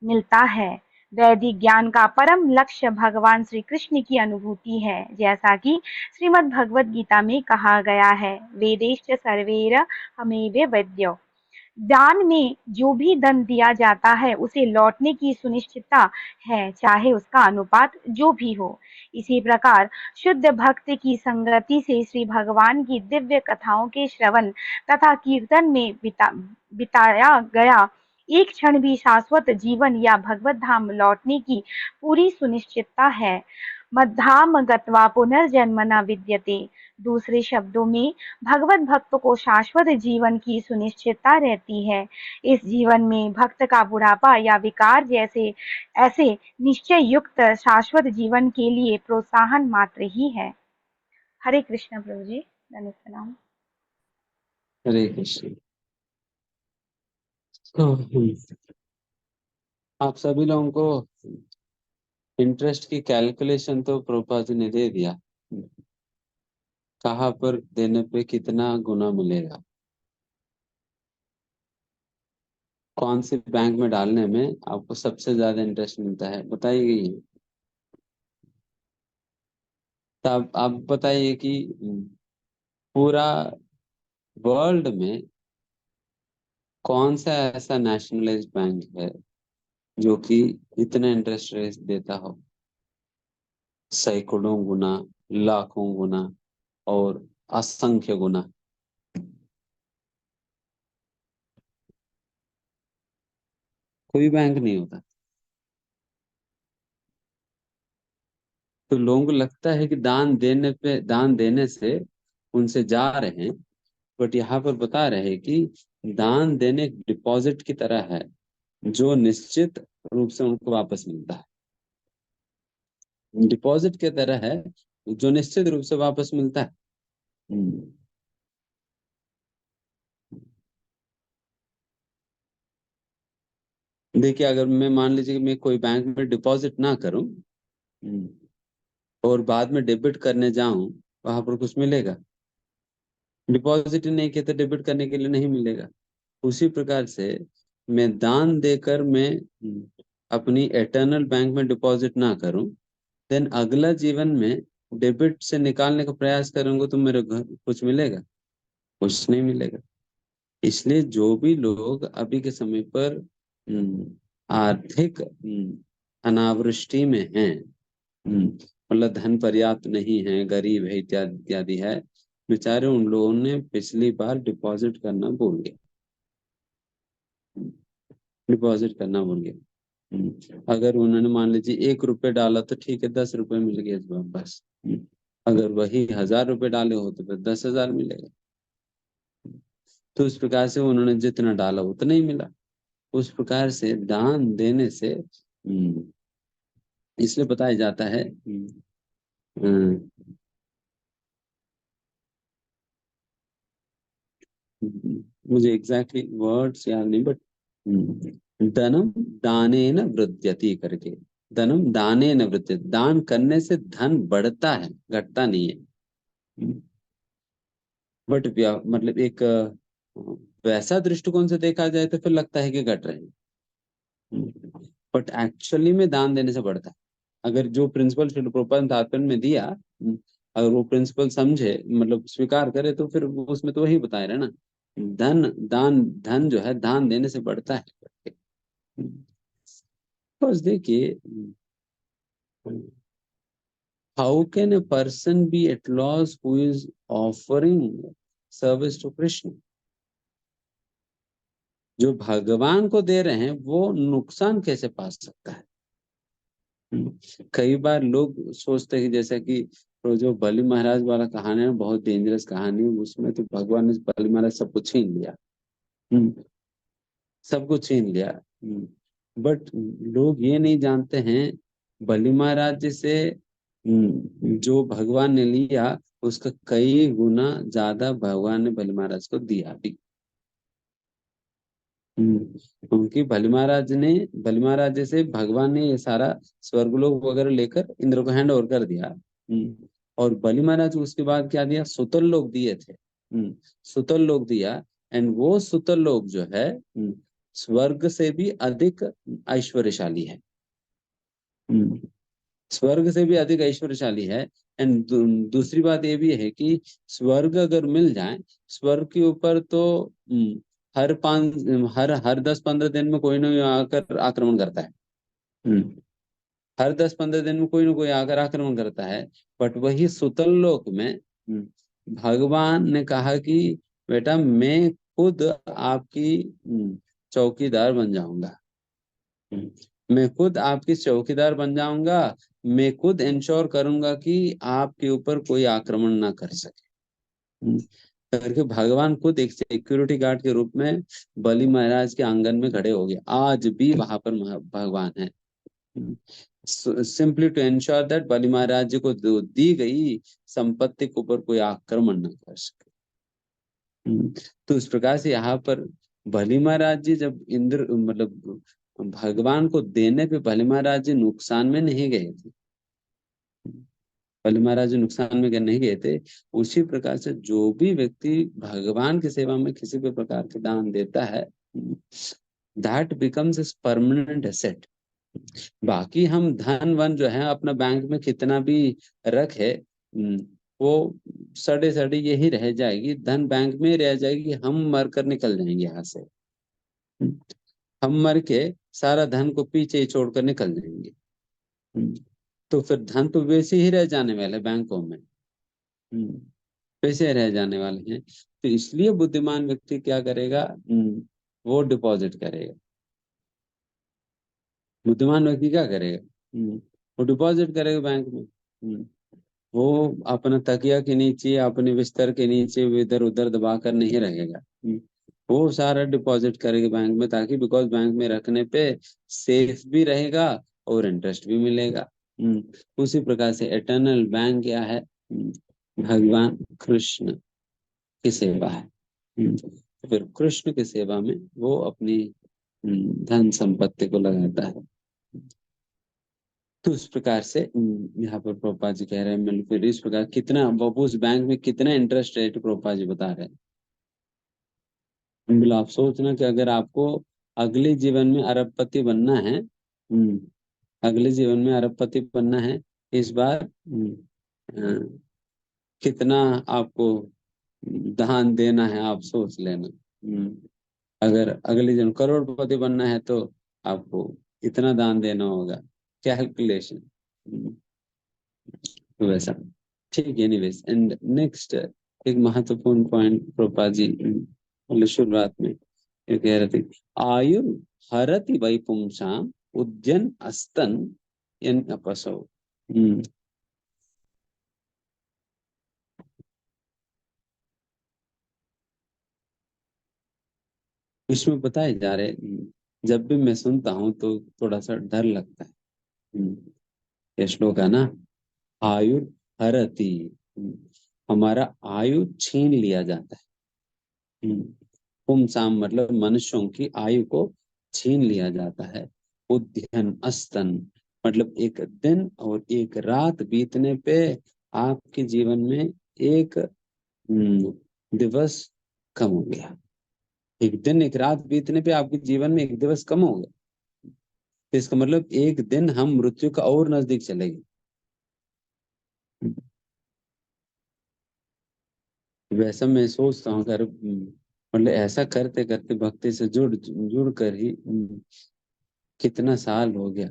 [SPEAKER 4] मिलता है। वैदिक ज्ञान का परम लक्ष्य भगवान श्री कृष्ण की अनुभूति है, जैसा कि श्रीमद् भगवत गीता में कहा गया है, वेदेश्च सर्वैर हमेव वेद्यो। दान में जो भी धन दिया जाता है उसे लौटने की सुनिश्चितता है, चाहे उसका अनुपात जो भी हो। इसी प्रकार शुद्ध भक्त की संगति से श्री भगवान की दिव्य कथाओं के श्रवण तथा कीर्तन में बिताया गया एक क्षण भी शाश्वत जीवन या भगवत धाम लौटने की पूरी सुनिश्चितता है। मद्धाम गत्वा पुनर्जन्म न विद्यते। दूसरे शब्दों में भगवत भक्त को शाश्वत जीवन की सुनिश्चितता रहती है। इस जीवन में भक्त का बुढ़ापा या विकार जैसे ऐसे निश्चय युक्त शाश्वत जीवन के लिए प्रोत्साहन मात्र ही है। हरे कृष्ण प्रभु जी, धन्यवाद प्रणाम।
[SPEAKER 2] हरे कृष्ण। आप सभी लोगों को इंटरेस्ट की कैलकुलेशन तो प्रभुपाद जी ने दे दिया, कहाँ पर देने पे कितना गुना मिलेगा, कौन से बैंक में डालने में आपको सबसे ज्यादा इंटरेस्ट मिलता है, बताइए ये। तब आप बताइए कि पूरा वर्ल्ड में कौन सा ऐसा नेशनलाइज्ड बैंक है जो कि इतना इंटरेस्ट रेट देता हो, सैकड़ों गुना, लाखों गुना और असंख्य गुना। कोई बैंक नहीं होता। तो लोगों को लगता है कि दान देने से उनसे जा रहे हैं, बट यहाँ पर बता रहे हैं कि दान देने एक डिपॉजिट की तरह है जो निश्चित रूप से उनको वापस मिलता है। डिपॉजिट की तरह है जो निश्चित रूप से वापस मिलता है। देखिए, अगर मैं मान लीजिए कि मैं कोई बैंक में डिपॉजिट ना करूं और बाद में डेबिट करने जाऊं, वहां पर कुछ मिलेगा? डिपॉजिट ही नहीं किया तो डेबिट करने के लिए नहीं मिलेगा। उसी प्रकार से मैं दान देकर मैं अपनी एटर्नल बैंक में डिपॉजिट ना करूं, देन अगला जीवन में डेबिट से निकालने का प्रयास करूंगा तो मेरे घर कुछ मिलेगा? कुछ नहीं मिलेगा। इसलिए जो भी लोग अभी के समय पर आर्थिक अनावृष्टि में हैं, मतलब धन पर्याप्त नहीं है, गरीब है, इत्यादि इत्यादि है, बेचारे उन लोगों ने पिछली बार डिपॉजिट करना भूल गए। डिपॉजिट करना भूल गए। अगर उन्होंने मान लीजिए 1 रुपए डाला तो ठीक है, 10 रुपए मिल गए इस बार बस। अगर वही 1000 रुपए डाले हो तो फिर 10,000 मिलेगा। तो इस प्रकार से उन्होंने जितना डाला उतना ही मिला। उस प्रकार से दान देने से इसलिए बताया जाता है, मुझे एग्जैक्टली वर्ड्स याद नहीं, बट धनम दानेन वृद्ध्यति करके, धनम दानेन वृद्ध्यति, दान करने से धन बढ़ता है, घटता नहीं है। बट मतलब एक वैसा दृष्टिकोण से देखा जाए तो फिर लगता है कि घट रहे हैं, बट एक्चुअली में दान देने से बढ़ता है। अगर जो प्रिंसिपल श्रील प्रभुपाद ने तात्पर्य में दिया, अगर वो प्रिंसिपल समझे, मतलब स्वीकार करे, तो फिर उसमें तो वही बताया रहे ना, धन जो है दान देने से बढ़ता है। बस देखिए, how can a person be at loss who is offering service to Krishna? जो भगवान को दे रहे हैं वो नुकसान कैसे पा सकता है? कई बार लोग सोचते हैं कि जैसा कि वो जो बलि महाराज वाला कहानी है, बहुत डेंजरस कहानी है, उसमें तो भगवान ने बलि महाराज सब कुछ छीन लिया, सब कुछ छीन लिया। बट लोग ये नहीं जानते हैं, बलि महाराज से जो भगवान ने लिया उसका कई गुना ज्यादा भगवान ने बलि महाराज को दिया भी। क्योंकि बलि महाराज से भगवान ने ये सारा स्वर्गलोक वगैरह लेकर इंद्र को हैंड ओवर कर दिया। और बलि महाराज को उसके बाद क्या दिया? सुतल लोक दिए थे। सुतल लोक दिया, एंड वो सुतल लोक जो है स्वर्ग से भी अधिक ऐश्वर्यशाली है। स्वर्ग से भी अधिक ऐश्वर्यशाली है। एंड दूसरी बात ये भी है कि स्वर्ग अगर मिल जाए, स्वर्ग के ऊपर तो हर पांच हर हर 10-15 दिन में कोई ना कोई आकर आक्रमण करता है। हर 10-15 दिन में कोई ना कोई आकर आक्रमण करता है। बट वही सुतल लोक में भगवान ने कहा कि बेटा मैं खुद आपकी चौकीदार बन जाऊंगा। मैं खुद आपकी चौकीदार बन जाऊंगा। मैं खुद इंश्योर करूंगा कि आपके ऊपर कोई आक्रमण ना कर सके। करके भगवान खुद एक सिक्योरिटी गार्ड के रूप में बलि महाराज के आंगन में खड़े हो गए। आज भी वहां पर भगवान है, सिंपली टू एंश्योर दैट बलि महाराज जी को दी गई संपत्ति के ऊपर कोई आक्रमण न कर सके। तो इस प्रकार से यहाँ पर बलि महाराज जी जब इंद्र मतलब भगवान को देने पे बलि महाराज जी नुकसान में नहीं गए थे। बलि महाराज जी नुकसान में नहीं गए थे। उसी प्रकार से जो भी व्यक्ति भगवान की सेवा में किसी भी प्रकार के दान देता है, दैट बिकम्स परमानेंट एसेट। बाकी हम धन वन जो है अपना बैंक में कितना भी रखे, वो सड़े सड़े यही रह जाएगी, धन बैंक में रह जाएगी। हम मर कर निकल जाएंगे यहाँ से। हम मर के सारा धन को पीछे ही छोड़कर निकल जाएंगे। तो फिर धन तो वैसे ही रह जाने वाले बैंकों में, वैसे रह जाने वाले हैं। तो इसलिए बुद्धिमान व्यक्ति क्या करेगा, वो डिपॉजिट करेगा। बुद्धिमान व्यक्ति क्या करेगा, वो डिपॉजिट करेगा बैंक में। वो अपना तकिया के नीचे, अपने बिस्तर के नीचे इधर उधर दबाकर नहीं रहेगा। वो सारा डिपॉजिट करेगा बैंक में, ताकि बिकॉज बैंक में रखने पे सेफ भी रहेगा और इंटरेस्ट भी मिलेगा। उसी प्रकार से एटर्नल बैंक क्या है, भगवान कृष्ण की सेवा है। तो फिर कृष्ण की सेवा में वो अपनी धन संपत्ति को लगाता है। तो इस प्रकार से यहाँ पर प्रभुपाद जी कह रहे हैं, मतलब फिर इस प्रकार कितना बाबू उस बैंक में कितना इंटरेस्ट रेट प्रभुपाद जी बता रहे हैं। मतलब आप सोचना कि अगर आपको अगले जीवन में अरबपति बनना है, अगले जीवन में अरबपति बनना है, इस बार कितना आपको दान देना है आप सोच लेना। अगर अगले जन्म करोड़पति बनना है तो आपको इतना दान देना होगा, कैलकुलेशन वैसा। ठीक है, एनीवेज। एंड नेक्स्ट एक महत्वपूर्ण पॉइंट प्रभुपाद जी बोले शुरुआत में ये कह रहे थे, आयु हरति वैपुंसाम उद्यन अस्तन यन अपसो। इसमें बताए जा रहे, जब भी मैं सुनता हूँ तो थोड़ा सा डर लगता है। ये श्लोक है ना, आयु हरति, हमारा आयु छीन लिया जाता है। पुंसाम मतलब मनुष्यों की आयु को छीन लिया जाता है। उद्यन अस्तन मतलब एक दिन और एक रात बीतने पे आपके जीवन में एक दिवस कम हो गया। एक दिन एक रात बीतने पे आपके जीवन में एक दिवस कम हो गया। तो इसका मतलब एक दिन हम मृत्यु का और नजदीक चले गए। वैसा मैं सोचता हूँ अगर मतलब ऐसा करते करते भक्ति से जुड़ कर ही कितना साल हो गया,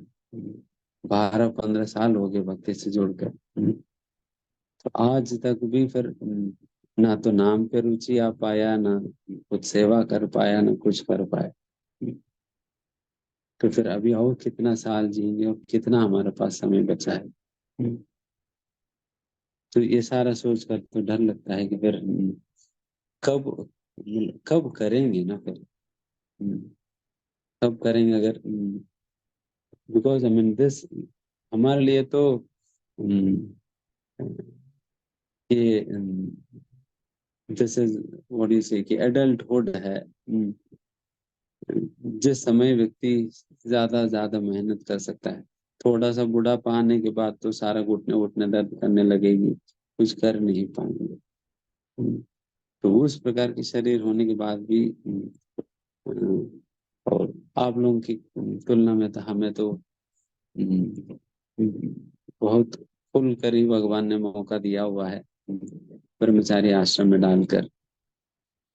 [SPEAKER 2] 12-15 साल हो गए भक्ति से जुड़कर। तो आज तक भी फिर ना तो नाम पे रुचि आ पाया, ना कुछ सेवा कर पाया, ना कुछ कर पाया। तो फिर अभी और कितना साल जिएंगे और कितना हमारे पास समय बचा है। तो ये सारा सोच कर तो डर लगता है कि फिर कब कब करेंगे ना, फिर कब करेंगे। अगर बिकॉज आई मीन दिस हमारे लिए तो ये दिस इज व्हाट यू से कि एडल्टहुड है, जिस समय व्यक्ति ज्यादा मेहनत कर सकता है। थोड़ा सा बुढ़ापा आने के बाद तो सारा घुटने उठने दर्द करने लगेगी, कुछ कर नहीं पाएंगे। तो उस प्रकार के शरीर होने के बाद भी और आप लोगों की तुलना में तो हमें तो बहुत खुल कर ही भगवान ने मौका दिया हुआ है ब्रह्मचारी आश्रम में डालकर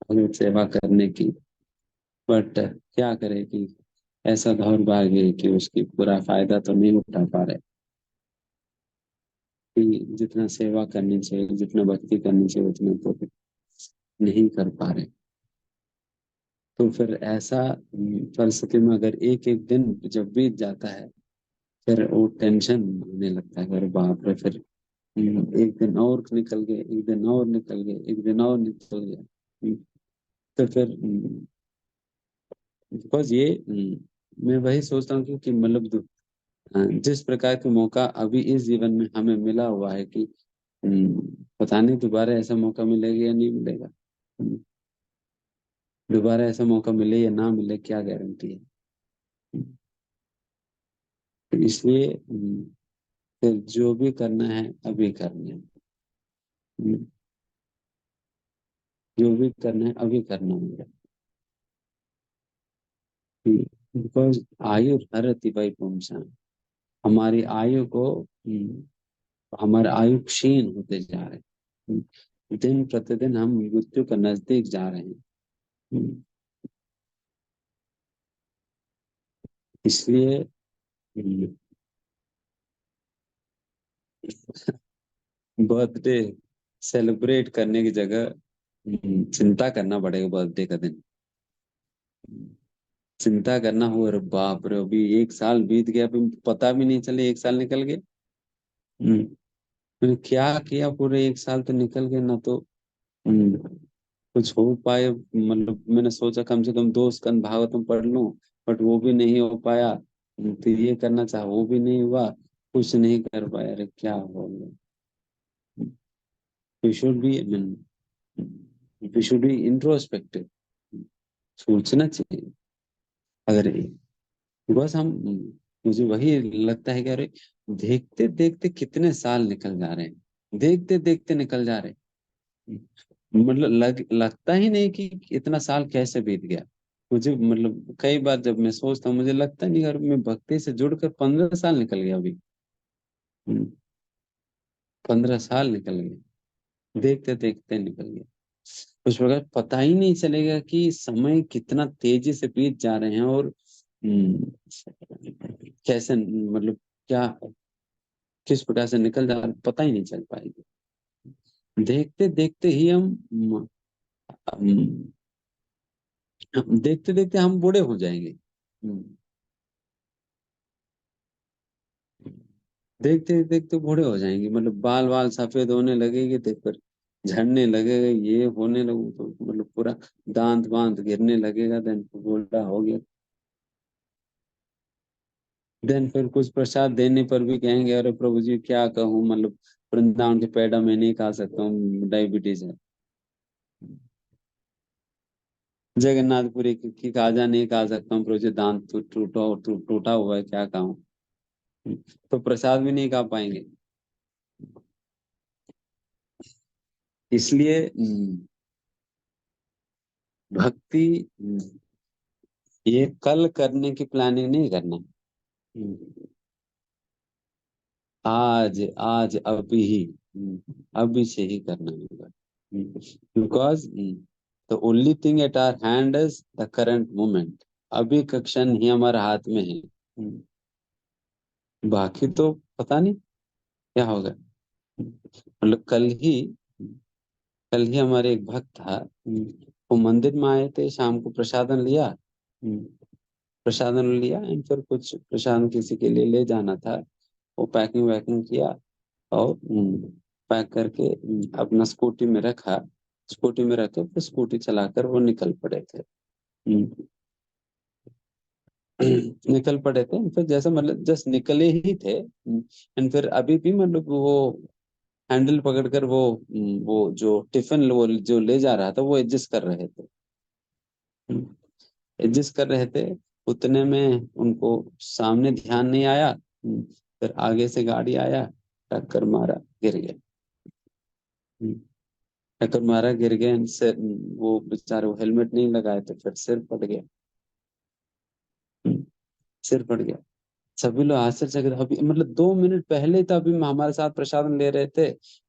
[SPEAKER 2] भगवत सेवा करने की। बट क्या करे कि ऐसा दौर्भाग्य है कि उसकी पूरा फायदा तो नहीं उठा पा रहे, कि जितना सेवा करनी चाहिए, जितना भक्ति करनी चाहिए, उतना तो नहीं कर पा रहे। तो फिर ऐसा परिस्थिति में अगर एक एक दिन जब बीत जाता है, फिर वो टेंशन होने लगता है, अरे बाप रे, फिर एक दिन और निकल गए, एक दिन और निकल गए, एक दिन और निकल गया। तो फिर बिकॉज ये मैं वही सोचता हूँ कि मतलब जिस प्रकार का मौका अभी इस जीवन में हमें मिला हुआ है कि पता नहीं दोबारा ऐसा मौका मिलेगा या नहीं मिलेगा। दोबारा ऐसा मौका मिले या ना मिले, क्या गारंटी है। तो इसलिए फिर जो भी करना है अभी करना है। जो भी करना है अभी करना होगा, बिकॉज आयु हरति वै पुंसाम। हमारी आयु को हमारे आयु क्षीण होते जा रहे हैं। दिन प्रतिदिन हम मृत्यु के नजदीक जा रहे हैं। इसलिए बर्थडे सेलिब्रेट करने की जगह चिंता करना पड़ेगा बर्थडे का दिन। चिंता करना हो, अरे बाप रे, अभी एक साल बीत गया, अभी पता भी नहीं चले एक साल निकल गए। मैंने क्या किया, पूरे एक साल तो निकल गए ना, तो हम्म, कुछ हो पाए। मतलब मैंने सोचा कम से कम 2 स्कंद भागवतम पढ़ लूं, बट वो भी नहीं हो पाया। तो ये करना चाहा, वो भी नहीं हुआ, कुछ नहीं कर पाया। अरे क्या हो गया। We should be we should be introspective. सोचना चाहिए। अगर बस हम मुझे वही लगता है कि अरे देखते देखते कितने साल निकल जा रहे हैं, देखते देखते निकल जा रहे हैं। मतलब लगता ही नहीं कि इतना साल कैसे बीत गया। मुझे मतलब कई बार जब मैं सोचता हूँ, मुझे लगता नहीं यार, मैं भक्ति से जुड़कर 15 साल निकल गया अभी। 15 साल निकल गए, देखते देखते निकल गया। उस प्रकार पता ही नहीं चलेगा कि समय कितना तेजी से बीत जा रहे हैं, और कैसे मतलब क्या किस प्रकार से निकल जा रहा है, पता ही नहीं चल पाएगी। देखते देखते ही हम देखते देखते हम बूढ़े हो जाएंगे। देखते देखते बूढ़े हो जाएंगे, मतलब बाल बाल सफेद होने लगेंगे, देख कर झड़ने लगेगा, ये होने लगू तो मतलब पूरा दांत वांत गिरने लगेगा, देन बूढ़ा हो गया। देन फिर कुछ प्रसाद देने पर भी कहेंगे, अरे प्रभु जी क्या कहूँ, मतलब वृंदावन के पेड़ा मैं नहीं खा सकता हूँ, डायबिटीज है। जगन्नाथपुरी की खाजा नहीं खा सकता हूँ प्रभु जी, दांत टूटा हुआ है, क्या खाऊं। तो प्रसाद भी नहीं खा पाएंगे। इसलिए भक्ति ये कल करने की प्लानिंग नहीं करना। हम्म, आज आज अभी ही, अभी से ही करना होगा। Because the only thing at our hand is the current moment. अभी का क्षण ही हमारे हाथ में है। बाकी तो पता नहीं क्या होगा। मतलब कल ही हमारे एक भक्त था। वो मंदिर में आए थे, शाम को प्रसादन लिया। प्रसादन लिया एंड फिर कुछ प्रसादन किसी के लिए ले जाना था। वो पैकिंग वैकिंग किया, और पैक करके अपना स्कूटी में रखा। स्कूटी में रखे फिर स्कूटी चलाकर वो निकल पड़े थे। निकल पड़े थे फिर, जैसे मतलब जस्ट निकले ही थे। एंड फिर अभी भी मतलब वो हैंडल पकड़कर वो जो टिफिन वो जो ले जा रहा था वो एडजस्ट कर रहे थे। एडजस्ट कर रहे थे, उतने में उनको सामने ध्यान नहीं आया। फिर आगे से गाड़ी आया, टक्कर मारा, गिर गया। टक्कर मारा, गिर गए, सिर, वो बेचारे वो हेलमेट नहीं लगाए थे, फिर सिर फट गया। सिर फट गया। सभी लोग आश्चर्यचकित, अभी मतलब 2 मिनट पहले तो अभी हमारे साथ प्रसाद ले रहे थे,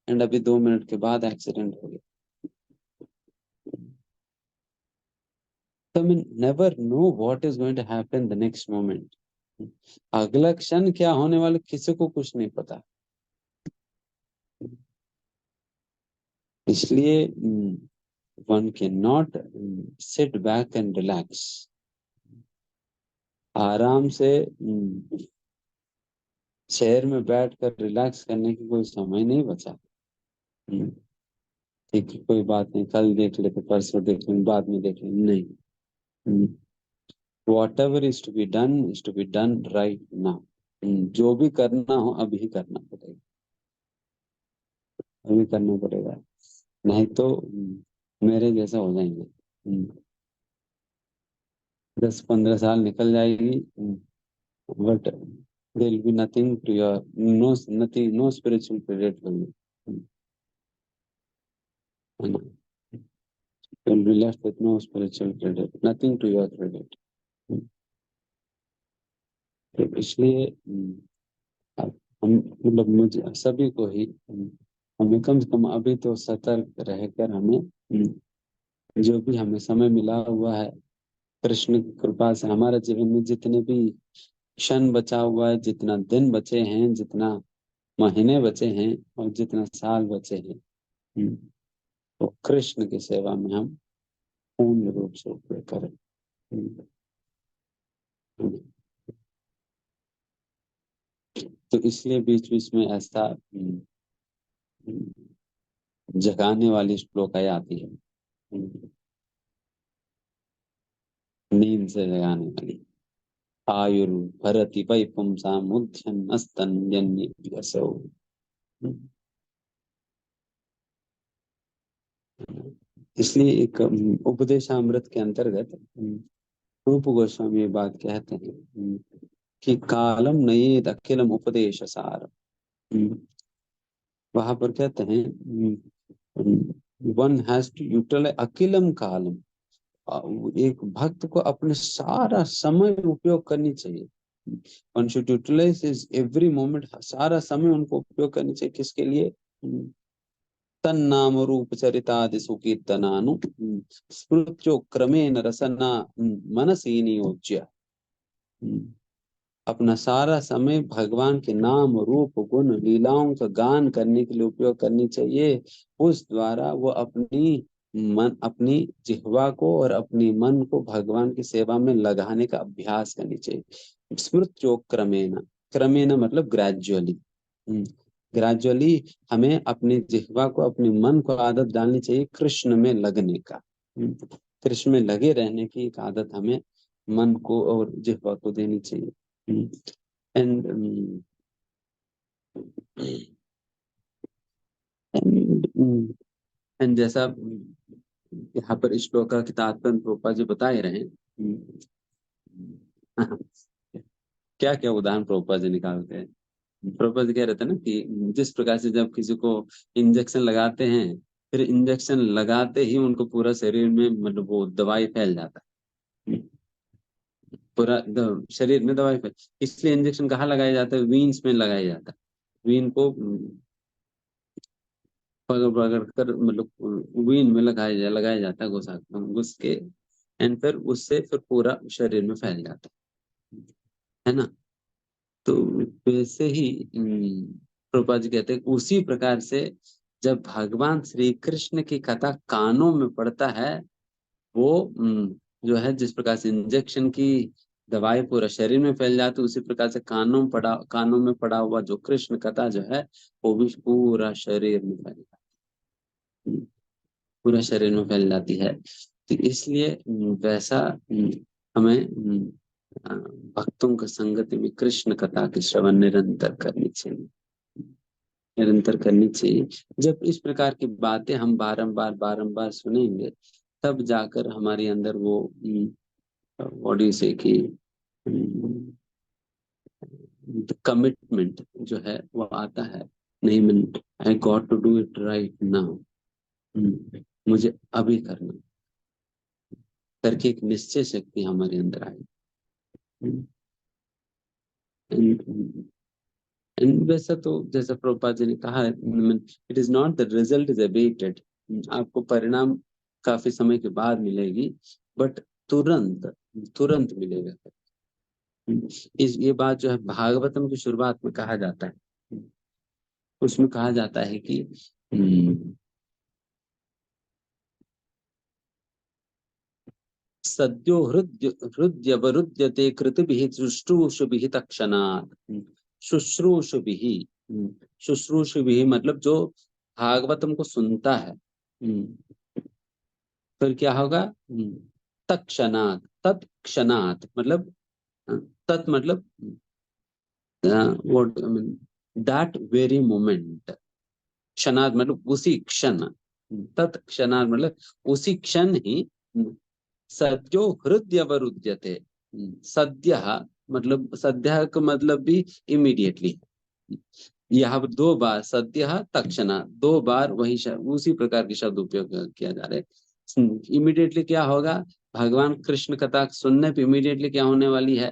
[SPEAKER 2] एंड अभी 2 मिनट के बाद एक्सीडेंट हो गया। तो I mean, never know what is going to happen the next moment. अगला क्षण क्या होने वाला किसी को कुछ नहीं पता। इसलिए one cannot sit back and relax. आराम से चेयर में बैठकर रिलैक्स करने की कोई समय नहीं बचा। ठीक है, कोई बात नहीं, कल देख लेते, परसों देख लेंगे, बाद में देख लेंगे, नहीं। Whatever is to be done right now. जो भी करना हो अभी करना पड़ेगा, अभी करना पड़ेगा, नहीं तो मेरे जैसा हो जाएंगे। 10-15 साल निकल जाएगी, but there will be nothing to your, no spiritual credit for you. You will be left with no spiritual credit, nothing to your credit. तो इसलिए हम मतलब मुझे सभी को ही हमें कम से कम अभी तो सतर्क रहकर हमें जो भी हमें समय मिला हुआ है कृष्ण की कृपा से, हमारे जीवन में जितने भी क्षण बचा हुआ है, जितना दिन बचे हैं, जितना महीने बचे हैं, और जितना साल बचे हैं, तो कृष्ण की सेवा में हम पूर्ण रूप से उपयोग करें। तो इसलिए बीच बीच में ऐसा जगाने वाली श्लोकाएं आती है, नींद से जगाने वाली। आयुर्भरति वै पुंसामुद्यन् अस्तन्यन्यसौ। इसलिए एक उपदेशामृत के अंतर्गत रूप गोस्वामी ये बात कहते हैं कि कालम नयेद अखिलम उपदेश सार। वहां पर कहते हैं वन हैज टू यूटिलाइज अखिलम कालम। एक भक्त को अपने सारा समय उपयोग करनी चाहिए। One should utilise is every moment, सारा समय उनको उपयोग करनी चाहिए। किसके लिए? तन्नाम रूप चरितादि सुकीर्तनानु स्मृत्यो क्रमेण रसना मनसी नियोज्य। अपना सारा समय भगवान के नाम रूप गुण लीलाओं का गान करने के लिए उपयोग करनी चाहिए। उस द्वारा वो अपनी जिह्वा को और अपनी मन को भगवान की सेवा में लगाने का अभ्यास करनी चाहिए। स्मृत्यो क्रमेण, क्रमेण मतलब ग्रेजुअली, ग्रेजुअली हमें अपनी जिह्वा को, अपने मन को आदत डालनी चाहिए कृष्ण में लगने का। कृष्ण में लगे रहने की एक आदत हमें मन को और जिह्वा को देनी चाहिए। एंड एंड जैसा यहाँ पर इस श्लोक का तात्पर्य प्रभुपाद जी बता ही रहे हैं। क्या क्या उदाहरण प्रभुपाद जी निकालते हैं। प्रभुपाद जी कह रहे थे ना कि जिस प्रकार से जब किसी को इंजेक्शन लगाते हैं, फिर इंजेक्शन लगाते ही उनको पूरा शरीर में मतलब वो दवाई फैल जाता है, पूरा शरीर में दवाई फैल। इसलिए इंजेक्शन कहाँ लगाया जाता है? वीन्स में लगाया जाता है। वीन को पकड़ पकड़ कर मतलब वीन में लगाया जाता है, घुस के, एंड फिर उससे फिर पूरा शरीर में फैल जाता है ना। तो वैसे ही प्रभुपाद जी कहते हैं उसी प्रकार से जब भगवान श्री कृष्ण की कथा कानों में पड़ता है, वो जो है जिस प्रकार से इंजेक्शन की दवाई पूरा शरीर में फैल जाती है, उसी प्रकार से कानों में पड़ा हुआ जो कृष्ण कथा जो है वो भी पूरा शरीर में फैल जाती है, पूरा शरीर में फैल जाती है। तो इसलिए वैसा हमें भक्तों का संगति में कृष्ण कथा की श्रवण निरंतर करनी चाहिए, निरंतर करनी चाहिए। जब इस प्रकार की बातें हम बारंबार सुनेंगे, तब जाकर हमारे अंदर वो बॉडी से की कमिटमेंट जो है वो आता है। नहीं, मैं I got to do it right now, मुझे अभी करना करके एक निश्चय शक्ति हमारे अंदर आई। वैसा तो जैसा प्रभुपाद जी ने कहा, it is not the result is abetted, आपको परिणाम काफी समय के बाद मिलेगी, बट तुरंत तुरंत मिलेगा। इस ये बात जो है भागवतम की शुरुआत में कहा जाता है, उसमें कहा जाता है कि सद्यो हृदयवरुध्यते कृतिभिः शुश्रूषुभिः तत्क्षणात्। शुश्रूषुभिः, शुश्रूषुभिः मतलब जो भागवतम को सुनता है, फिर क्या होगा, तत्क्षणात्, तत्क्षणात् मतलब तत् मतलब व्हाट दैट वेरी मोमेंट, क्षणात् मतलब उसी क्षण, तत्क्षणात् मतलब उसी क्षण ही सद्यो हृदयवरुध्यते, सद्य मतलब सद्य का मतलब भी इमीडिएटली, यहाँ पर दो बार सद्य तक्षणा, दो बार वही उसी प्रकार के शब्द उपयोग किया जा रहा है। इमीडिएटली क्या होगा, भगवान कृष्ण कथा सुनने पे इमीडिएटली क्या होने वाली है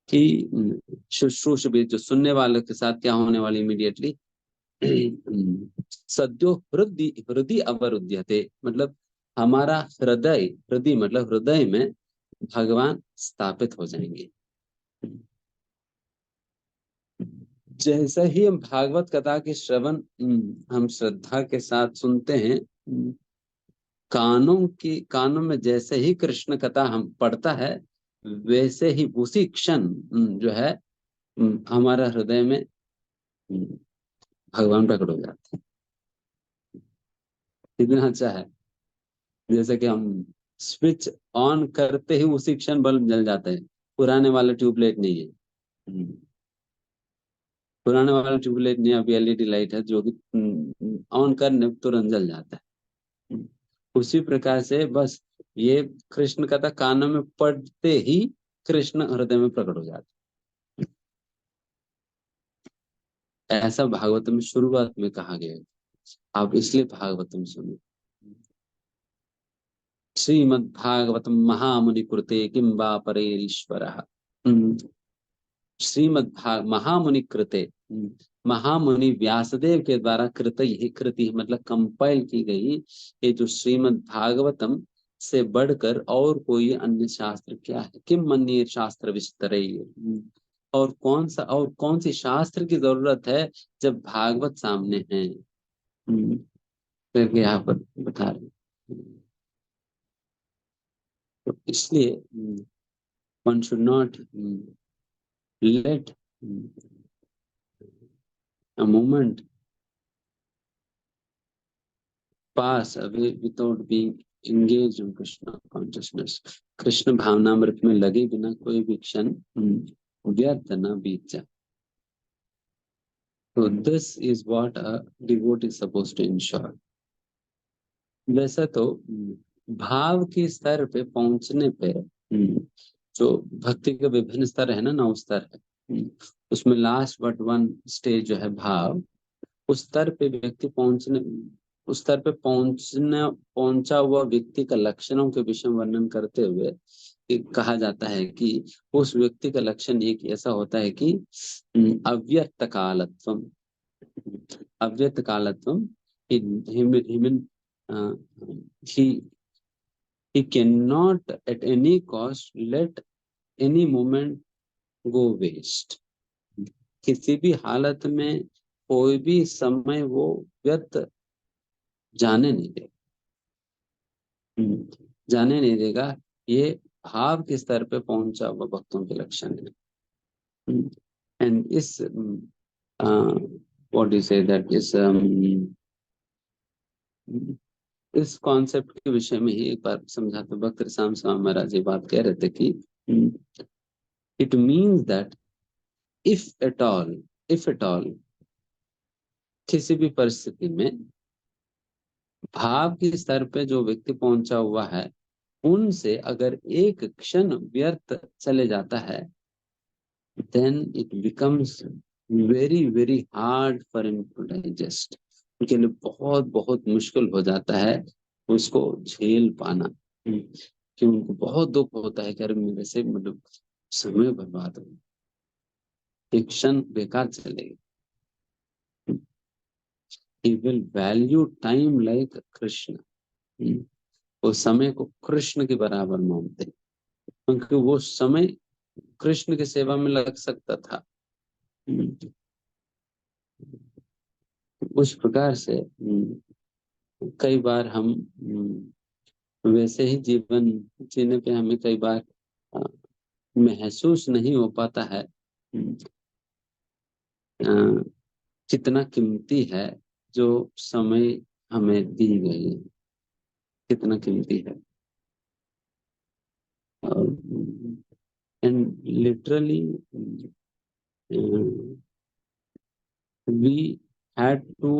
[SPEAKER 2] कि शुश्रूष भी, जो सुनने वाले के साथ क्या होने वाली इमीडिएटली, सद्यो हृदय हृदय अवरुध्यते मतलब हमारा हृदय, हृदय मतलब हृदय में भगवान स्थापित हो जाएंगे। जैसे ही हम भागवत कथा के श्रवण हम श्रद्धा के साथ सुनते हैं, कानों में जैसे ही कृष्ण कथा हम पढ़ता है, वैसे ही उसी क्षण जो है हमारा हृदय में भगवान प्रकट हो जाते हैं। कितना अच्छा है, जैसे कि हम स्विच ऑन करते ही उसी क्षण बल्ब जल जाता है, पुराने वाला ट्यूबलाइट नहीं है, पुराने वाला ट्यूबलाइट नहीं, अभी एलईडी लाइट है जो कि ऑन करने तुरंत जल जाता है। उसी प्रकार से बस ये कृष्ण कथा कानों में पढ़ते ही कृष्ण हृदय में प्रकट हो जाते, ऐसा भागवतम में शुरुआत में कहा गया है। आप इसलिए भागवतम सुनो। श्रीमद्भागवतम महामुनि कृते किं वा परेरीश्वरः। श्रीमद्भाग महामुनि कृते, महामुनि व्यासदेव के द्वारा कृत, यही कृति मतलब कंपाइल की गई ये जो श्रीमद् भागवतम से बढ़कर और कोई अन्य शास्त्र क्या है, किम मन्ये शास्त्र विस्तरे, और कौन सी शास्त्र की जरूरत है जब भागवत सामने है, करके यहाँ पर बता रहे। तो इसलिए one should not let a moment pass away without being engaged in Krishna consciousness. Krishna भावनामृत में लगे बिना कोई भी क्षण व्यर्थ न बीत जाए। So this is what a devotee is supposed to ensure. वैसे तो भाव के स्तर पे पहुंचने पे जो भक्ति के विभिन्न स्तर है ना, 9 स्तर है, उसमें लास्ट बट वन स्टेज जो है भाव, उस स्तर पे व्यक्ति उस स्तर पे पहुंचा हुआ व्यक्ति का लक्षणों के विषय वर्णन करते हुए कहा जाता है कि उस व्यक्ति का लक्षण एक ऐसा होता है कि अव्यक्त कालत्वम, अव्यक्त कालत्वम, he cannot at any cost let any moment go waste. किसी भी हालत में कोई भी समय वो व्यर्थ जाने नहीं देगा, जाने नहीं देगा। ये भाव के स्तर पे पहुंचा हुआ भक्तों के लक्षण है। एंड इस व्हाट यू से दैट इस कॉन्सेप्ट के विषय में ही एक बार समझाते भक्त राम स्वामी महाराज ये बात कह रहे थे कि it means that if at all किसी भी परिस्थिति में भाव के स्तर पे जो व्यक्ति पहुंचा हुआ है, उनसे अगर एक क्षण व्यर्थ चले जाता है, then it becomes very very hard for him to digest. उनके लिए बहुत बहुत मुश्किल हो जाता है उसको झेल पाना, कि उनको बहुत दुख होता है कि अरे मेरे से मतलब समय बर्बाद हो, एक क्षण बेकार चलेगी। He will value time like Krishna. वो समय को कृष्ण के बराबर मानते हैं, क्योंकि वो समय कृष्ण की सेवा में लग सकता था। उस प्रकार से कई बार हम वैसे ही जीवन जीने पे हमें कई बार महसूस नहीं हो पाता है कितना कीमती है जो समय हमें दी गई है, कितना कीमती है। And literally we had to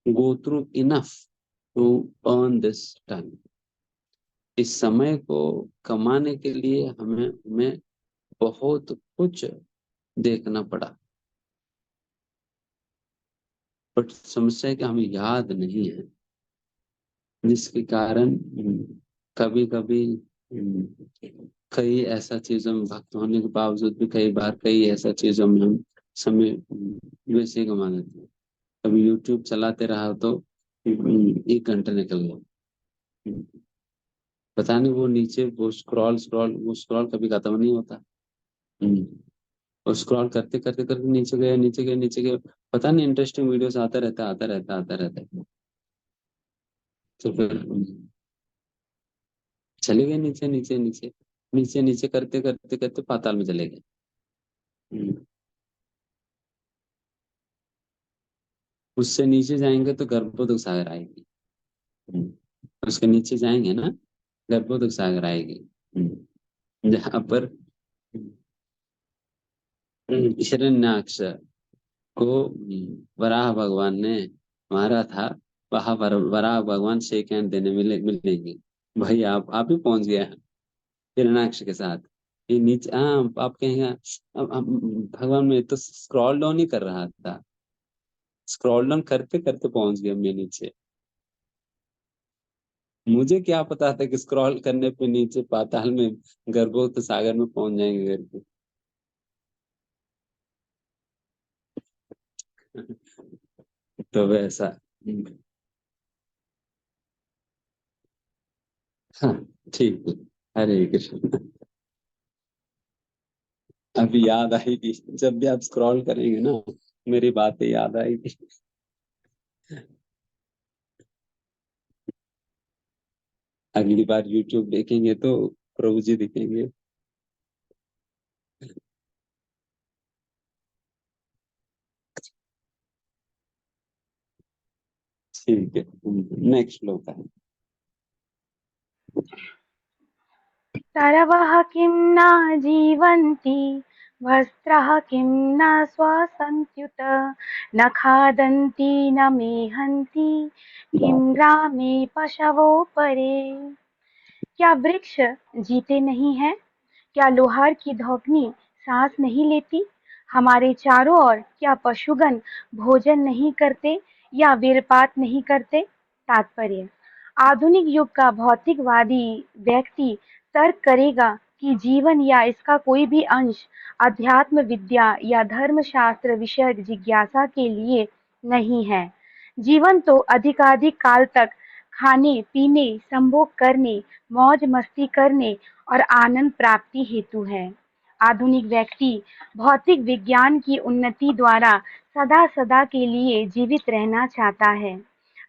[SPEAKER 2] go through enough to earn this time। इस समय को कमाने के लिए हमें बहुत कुछ देखना पड़ा, बट समस्या है कि हमें याद नहीं है, जिसके कारण कभी कभी कई ऐसा चीजों में भक्त होने के बावजूद भी कई बार कई ऐसा चीजों में हम समय वैसे ही गंवा देते हैं। कभी यूट्यूब चलाते रहा तो 1 घंटा निकल गया, पता नहीं वो नीचे वो स्क्रॉल कभी खत्म नहीं होता। और स्क्रॉल करते करते करते नीचे गए, पता नहीं इंटरेस्टिंग वीडियोस आता रहता है। तो फिर चले गए नीचे करते करते करते पाताल में चले गए। उससे नीचे जाएंगे तो गर्भोदक सागर आएगी। उसके नीचे जाएंगे ना, गर्भोदक सागर आएगी, जहाँ पर हिरण्याक्ष को वराह भगवान ने मारा था, वहां वराह भगवान शेक हैंड देने मिलेंगे। भाई आप ही पहुंच गया हिरण्याक्ष के साथ। ये नीचे आप कहेंगे भगवान में तो स्क्रॉल डाउन ही कर रहा था, स्क्रॉल डाउन करते करते पहुंच गया मैं नीचे। मुझे क्या पता था कि स्क्रॉल करने पे नीचे पाताल में गर्भोदक सागर में पहुंच जाएंगे करके। तो वैसा। हाँ, ठीक है। हरे कृष्ण। अभी याद आएगी जब भी आप स्क्रॉल करेंगे ना, मेरी बातें याद आएगी। अगली बार यूट्यूब देखेंगे तो प्रभु जी दिखेंगे। ठीक है, नेक्स्ट श्लोक है।
[SPEAKER 4] तरवः किं न जीवन्ति वस्त्रः किं न स्वसन्त्युत न खादन्ति न मेहन्ति किं ग्रामे पशवो परे। क्या वृक्ष जीते नहीं हैं? क्या लोहार की धौकनी सांस नहीं लेती? हमारे चारों ओर क्या पशुगण भोजन नहीं करते या वीरपात नहीं करते? तात्पर्य: आधुनिक युग का भौतिकवादी व्यक्ति तर्क करेगा कि जीवन या इसका कोई भी अंश अध्यात्म विद्या या धर्मशास्त्र विषयक जिज्ञासा के लिए नहीं है। जीवन तो अधिकाधिक काल तक खाने पीने, संभोग करने, मौज मस्ती करने और आनंद प्राप्ति हेतु है। आधुनिक व्यक्ति भौतिक विज्ञान की उन्नति द्वारा सदा सदा के लिए जीवित रहना चाहता है।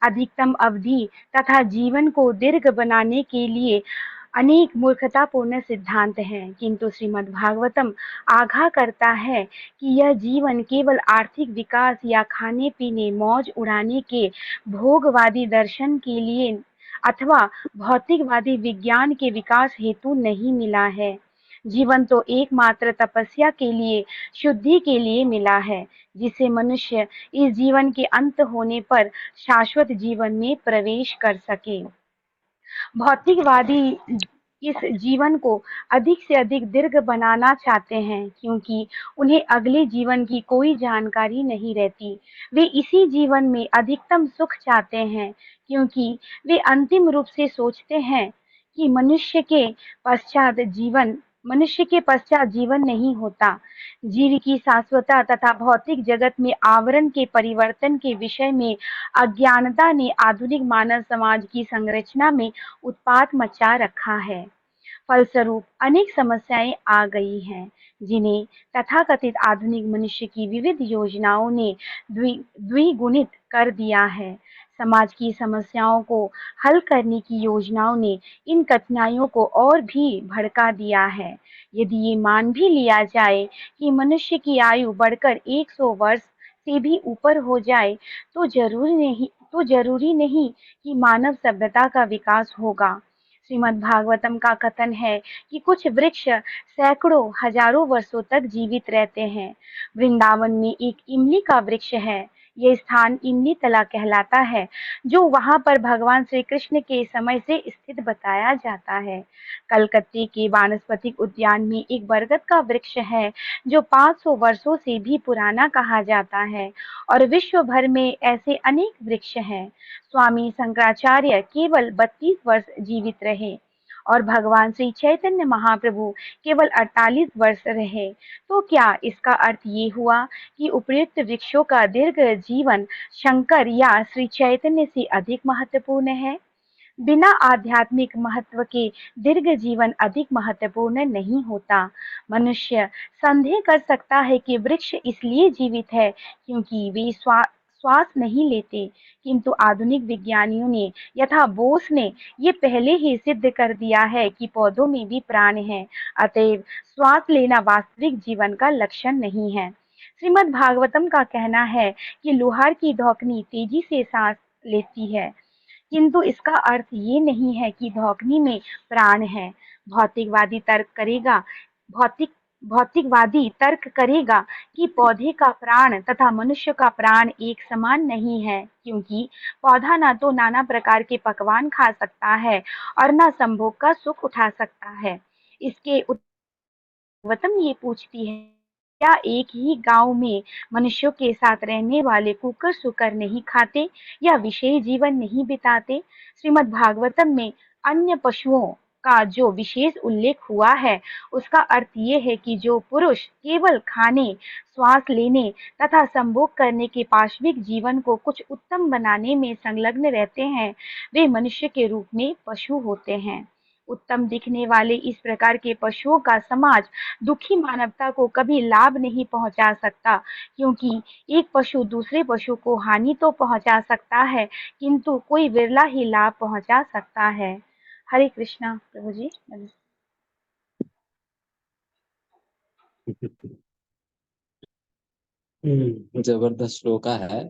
[SPEAKER 4] अधिकतम अवधि तथा जीवन को दीर्घ बनाने के लिए अनेक मूर्खतापूर्ण सिद्धांत हैं, किंतु श्रीमद् भागवतम आगाह करता है कि यह जीवन केवल आर्थिक विकास या खाने पीने मौज उड़ाने के भोगवादी दर्शन के लिए अथवा भौतिकवादी विज्ञान के विकास हेतु नहीं मिला है। जीवन तो एकमात्र तपस्या के लिए, शुद्धि के लिए मिला है, जिससे मनुष्य इस जीवन के अंत होने पर शाश्वत जीवन में प्रवेश कर सके। भौतिकवादी इस जीवन को अधिक से अधिक दीर्घ बनाना चाहते हैं, क्योंकि उन्हें अगले जीवन की कोई जानकारी नहीं रहती। वे इसी जीवन में अधिकतम सुख चाहते हैं, क्योंकि वे अंतिम रूप से सोचते हैं कि मनुष्य के पश्चात जीवन मनुष्य के पश्चात जीवन नहीं होता। जीव की शाश्वतता तथा भौतिक जगत में आवरण के परिवर्तन के विषय में अज्ञानता ने आधुनिक मानव समाज की संरचना में उत्पात मचा रखा है। फलस्वरूप अनेक समस्याएं आ गई हैं, जिन्हें तथाकथित आधुनिक मनुष्य की विविध योजनाओं ने द्विगुणित कर दिया है। समाज की समस्याओं को हल करने की योजनाओं ने इन कठिनाइयों को और भी भड़का दिया है। यदि ये मान भी लिया जाए कि मनुष्य की आयु बढ़कर 100 वर्ष से भी ऊपर हो जाए, तो जरूरी नहीं कि मानव सभ्यता का विकास होगा। श्रीमद् भागवतम का कथन है कि कुछ वृक्ष सैकड़ों हजारों वर्षों तक जीवित रहते हैं। वृंदावन में एक इमली का वृक्ष है। यह स्थान इमली तला कहलाता है, जो वहां पर भगवान श्री कृष्ण के समय से स्थित बताया जाता है। कलकत्ते के वानस्पतिक उद्यान में एक बरगद का वृक्ष है, जो 500 वर्षों से भी पुराना कहा जाता है, और विश्व भर में ऐसे अनेक वृक्ष हैं। स्वामी शंकराचार्य केवल 32 वर्ष जीवित रहे और भगवान श्री चैतन्य महाप्रभु केवल 48 वर्ष रहे। तो क्या इसका अर्थ ये हुआ कि उपर्युक्त वृक्षों का दीर्घ जीवन शंकर या श्री चैतन्य से अधिक महत्वपूर्ण है? बिना आध्यात्मिक महत्व के दीर्घ जीवन अधिक महत्वपूर्ण नहीं होता। मनुष्य संदेह कर सकता है कि वृक्ष इसलिए जीवित है क्योंकि वे श्वास नहीं लेते, किंतु आधुनिक विज्ञानियों ने यथा बोस ने ये पहले ही सिद्ध कर दिया है कि पौधों में भी प्राण है। अतएव श्वास लेना वास्तविक जीवन का लक्षण नहीं है। श्रीमद् भागवतम का कहना है कि लोहार की धौकनी तेजी से सांस लेती है, किंतु इसका अर्थ ये नहीं है कि धौकनी में प्राण है। भौतिकवादी तर्क करेगा भौतिक भौतिकवादी तर्क करेगा कि पौधे का प्राण तथा मनुष्य का प्राण एक समान नहीं है, क्योंकि पौधा न तो नाना प्रकार के पकवान खा सकता है और न संभोग का सुख उठा सकता है। इसके गौतम ये पूछती है, क्या एक ही गांव में मनुष्यों के साथ रहने वाले कुकर सुकर नहीं खाते या विशेष जीवन नहीं बिताते? श्रीमद् भागवतम में अन्य पशुओं का जो विशेष उल्लेख हुआ है, उसका अर्थ ये है कि जो पुरुष केवल खाने, श्वास लेने तथा संभोग करने के पाशविक जीवन को कुछ उत्तम बनाने में संलग्न रहते हैं, वे मनुष्य के रूप में पशु होते हैं। उत्तम दिखने वाले इस प्रकार के पशुओं का समाज दुखी मानवता को कभी लाभ नहीं पहुंचा सकता, क्योंकि एक पशु दूसरे पशु को हानि तो पहुंचा सकता है, किंतु कोई विरला ही लाभ पहुंचा सकता है। हरे कृष्णा प्रभु जी।
[SPEAKER 2] जबरदस्त श्लोका है।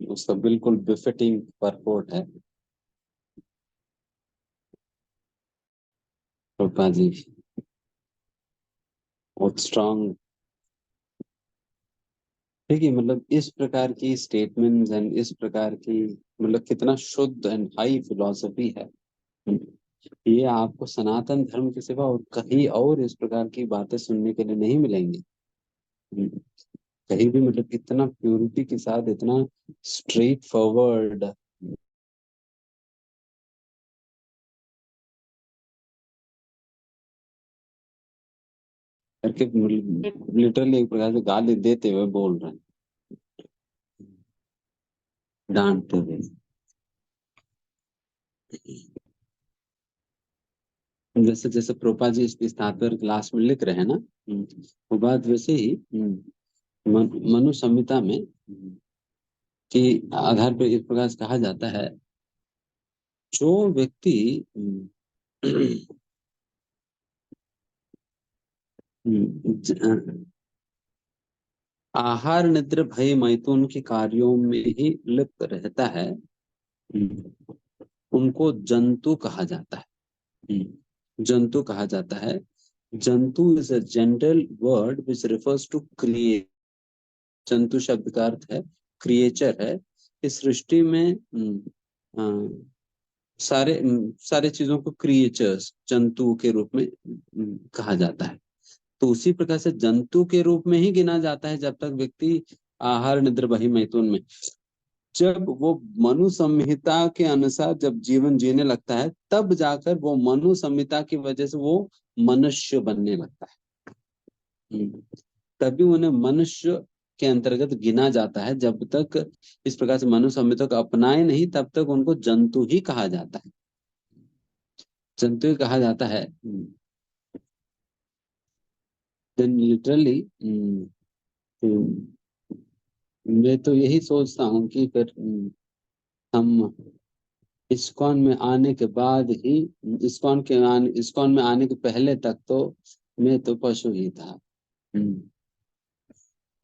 [SPEAKER 2] उसका बिल्कुल बिफिटिंग परपोर्ट है। रूपा जी बहुत स्ट्रांग। ठीक है, मतलब इस प्रकार की स्टेटमेंट्स एंड इस प्रकार की मतलब कितना शुद्ध एंड हाई फिलॉसफी है। ये आपको सनातन धर्म के सिवा और कहीं और इस प्रकार की बातें सुनने के लिए नहीं मिलेंगी। कहीं भी मतलब इतना प्योरिटी के साथ इतना स्ट्रेट फॉरवर्ड करके लिटरली एक प्रकार से गाली देते हुए बोल रहे हैं, डांटते हुए। जैसे जैसे प्रोपा जी इस तात्पर्य क्लास में लिख रहे हैं ना, वो बात वैसे ही मनु संहिता में के आधार पर इस प्रकार से कहा जाता है, जो व्यक्ति आहार निद्रा भय मैथुन के कार्यों में ही लिप्त रहता है, उनको जंतु कहा जाता है। जंतु कहा जाता है। जंतु is a general word which refers to create. जंतु शब्द का अर्थ है क्रिएचर है। इस सृष्टि में सारे सारे चीजों को क्रिएचर्स जंतु के रूप में कहा जाता है। तो उसी प्रकार से जंतु के रूप में ही गिना जाता है जब तक व्यक्ति आहार निद्रा बहि मैथुन में जब वो मनु संहिता के अनुसार जब जीवन जीने लगता है, तब जाकर वो मनु संहिता की वजह से वो मनुष्य बनने लगता है। तभी उन्हें मनुष्य के अंतर्गत गिना जाता है। जब तक इस प्रकार से मनु संहिता को अपनाए नहीं, तब तक उनको जंतु ही कहा जाता है, जंतु ही कहा जाता है। देन लिटरली मैं तो यही सोचता हूँ कि फिर हम इस्कॉन में आने के बाद ही, इस्कॉन में आने के पहले तक तो मैं तो पशु ही था,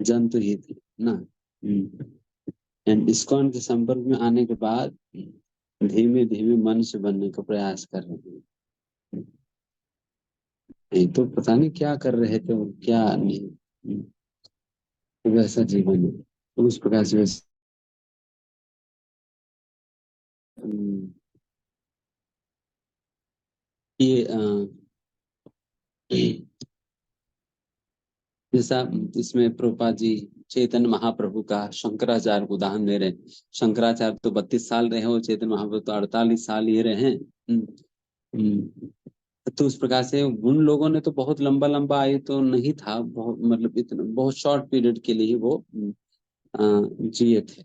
[SPEAKER 2] जंतु ही थी ना। एंड इस्कॉन के संपर्क में आने के बाद धीमे धीमे मनुष्य बनने का प्रयास कर रहे हैं। नहीं तो पता नहीं क्या कर रहे थे और क्या नहीं। वैसा जीवन है तो उस प्रकार से ये जैसा इसमें प्रभुपाद जी चैतन्य महाप्रभु का शंकराचार्य को उदाहरण दे रहे हैं। शंकराचार्य तो 32 साल रहे और चैतन्य महाप्रभु तो 48 साल ही रहे हैं। तो उस प्रकार से उन लोगों ने तो बहुत लंबा लंबा आयु तो नहीं था, बहुत मतलब इतना बहुत शॉर्ट पीरियड के लिए ही वो जिए थे।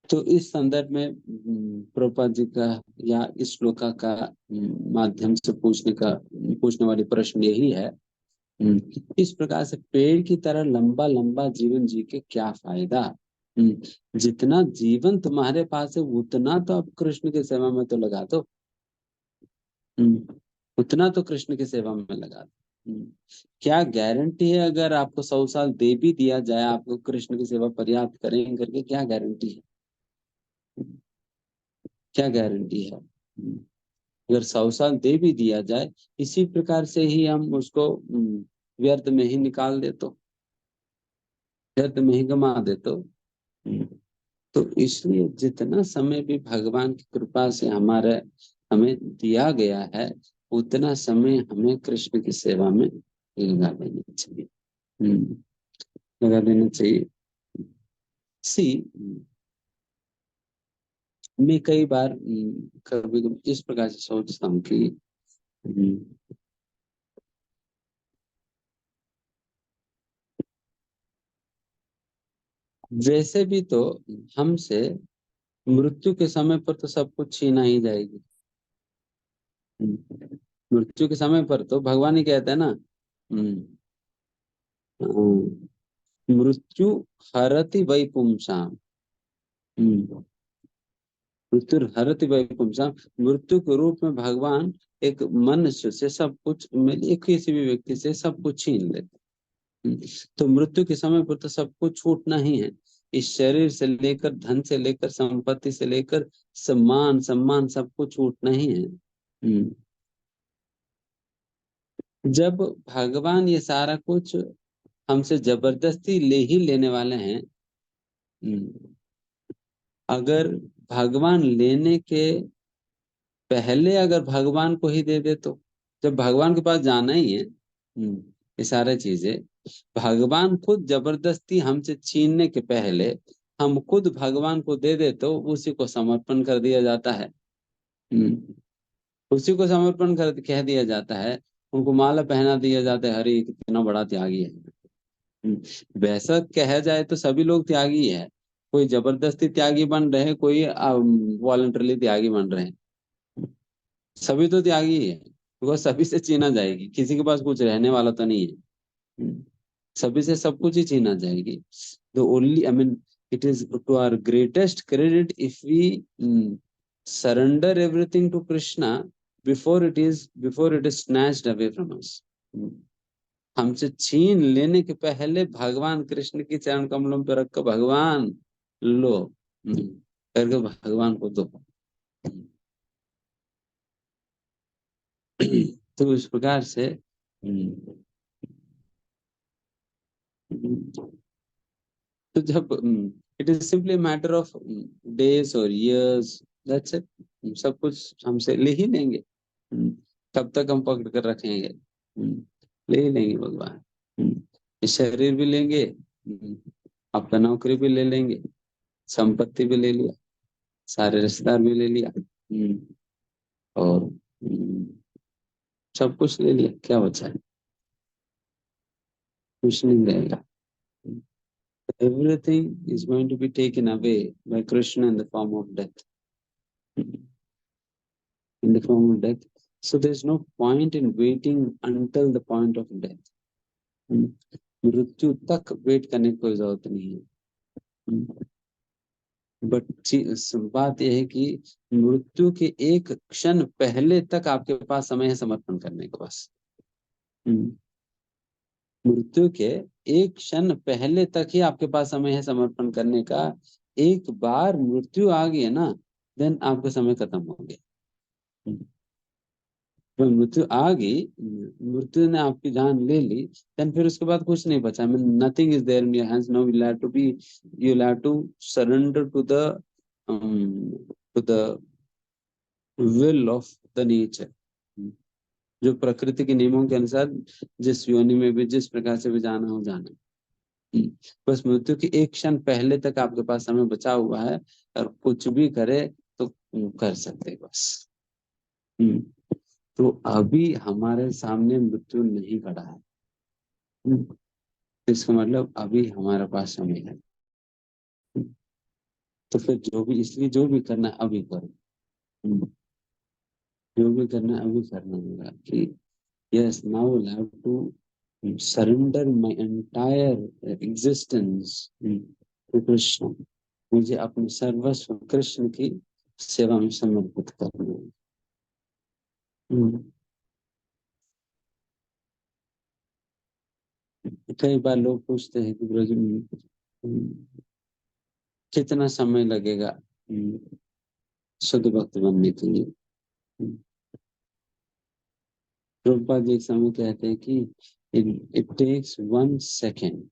[SPEAKER 2] तो इस संदर्भ में प्रभुपाद जी का या इस श्लोका का माध्यम से पूछने वाली प्रश्न यही है, इस प्रकार से पेड़ की तरह लंबा लंबा जीवन जी के क्या फायदा। जितना जीवन तुम्हारे पास है उतना तो अब कृष्ण की सेवा में तो लगा दो, उतना तो कृष्ण की सेवा में लगा दो। क्या गारंटी है अगर आपको 100 साल दे भी दिया जाए, आपको कृष्ण की सेवा पर्याप्त करेंगे करके, क्या गारंटी है? क्या गारंटी है? अगर 100 साल दे भी दिया जाए, इसी प्रकार से ही हम उसको व्यर्थ में ही निकाल दे तो, व्यर्थ में ही गमा दे तो इसलिए जितना समय भी भगवान की कृपा से हमें दिया गया है, उतना समय हमें कृष्ण की सेवा में लगा देना चाहिए, लगा देना चाहिए। सी मैं कई बार कभी कभी इस प्रकार से सोचता हूँ कि वैसे भी तो हमसे मृत्यु के समय पर तो सब कुछ छीना ही जाएगी। मृत्यु के समय पर तो भगवान ही कहते हैं ना, मृत्यु हरति वै पुंसाम, मृत्यु हरति वै पुंसाम। मृत्यु के रूप में भगवान एक मनुष्य से सब कुछ, एक किसी भी व्यक्ति से सब कुछ छीन लेते। तो मृत्यु के समय पर तो सब कुछ छूटना ही है, इस शरीर से लेकर, धन से लेकर, संपत्ति से लेकर, सम्मान सब कुछ छूटना ही है। जब भगवान ये सारा कुछ हमसे जबरदस्ती ले ही लेने वाले हैं, अगर भगवान लेने के पहले अगर भगवान को ही दे दे तो, जब भगवान के पास जाना ही है ये सारी चीजें, भगवान खुद जबरदस्ती हमसे छीनने के पहले हम खुद भगवान को दे दे तो उसी को समर्पण कर दिया जाता है। उसी को समर्पण कर कह दिया जाता है, उनको माला पहना दिया जाता है, हरे कितना बड़ा त्यागी है। वैसा कहा जाए तो सभी लोग त्यागी है, कोई जबरदस्ती त्यागी बन रहे हैं, कोई वॉलंटरली त्यागी बन रहे हैं, सभी तो त्यागी है, बिकॉज सभी से छीना जाएगी, किसी के पास कुछ रहने वाला तो नहीं है, सभी से सब कुछ ही छीना जाएगी। The only I mean it is to our greatest credit if we surrender everything to Krishna before it is snatched away from us। हमसे छीन लेने के पहले भगवान कृष्ण की चरण कमलों पर रख कर भगवान लो करके भगवान को दो। तो इस प्रकार से तो जब it is simply matter of days और इयर्स, दैट्स इट, सब कुछ हमसे ले ही लेंगे। कब तक हम पकड़ कर रखेंगे? ले ही लेंगे भगवान। इस शरीर भी लेंगे, आपका नौकरी भी ले लेंगे, संपत्ति भी ले लिया, सारे रिश्तेदार भी ले लिया, और सब कुछ ले लिया, क्या बचा है? कुछ नहीं रहेगा. Everything is going to be taken away by Krishna in the form of death. In the form of death. So there's no point in waiting until the point of death. मृत्यु तक वेट करने की कोई जरूरत नहीं है. But बात यह है कि मृत्यु के एक क्षण पहले तक आपके पास समय है समर्पण करने का. बस मृत्यु के एक क्षण पहले तक ही आपके पास समय है समर्पण करने का. एक बार मृत्यु आ गई है ना, देन आपका समय खत्म हो गया. तो मृत्यु आ गई, मृत्यु ने आपकी जान ले ली, देन फिर उसके बाद कुछ नहीं बचा. Nothing is there in your hands. Now you have to surrender to the will of the nature. जो प्रकृति के नियमों के अनुसार जिस योनि में भी जिस प्रकार से भी जाना हो जाना. बस मृत्यु के एक क्षण पहले तक आपके पास समय बचा हुआ है, और कुछ भी करे तो कर सकते बस. तो अभी हमारे सामने मृत्यु नहीं खड़ा है. इसका मतलब अभी हमारे पास समय है. तो फिर इसलिए जो भी करना अभी करो. जो भी करना अभी करना होगा कि yes, now I'll have to surrender my entire existence to Krishna. मुझे अपने सर्वस्व कृष्ण की सेवा में समर्पित करना है. कई बार लोग पूछते हैं कि ब्रज कितना समय लगेगा शुद्ध भक्त बनने के लिए. प्रभुपाद जी एक समय कहते हैं कि it takes 1 second.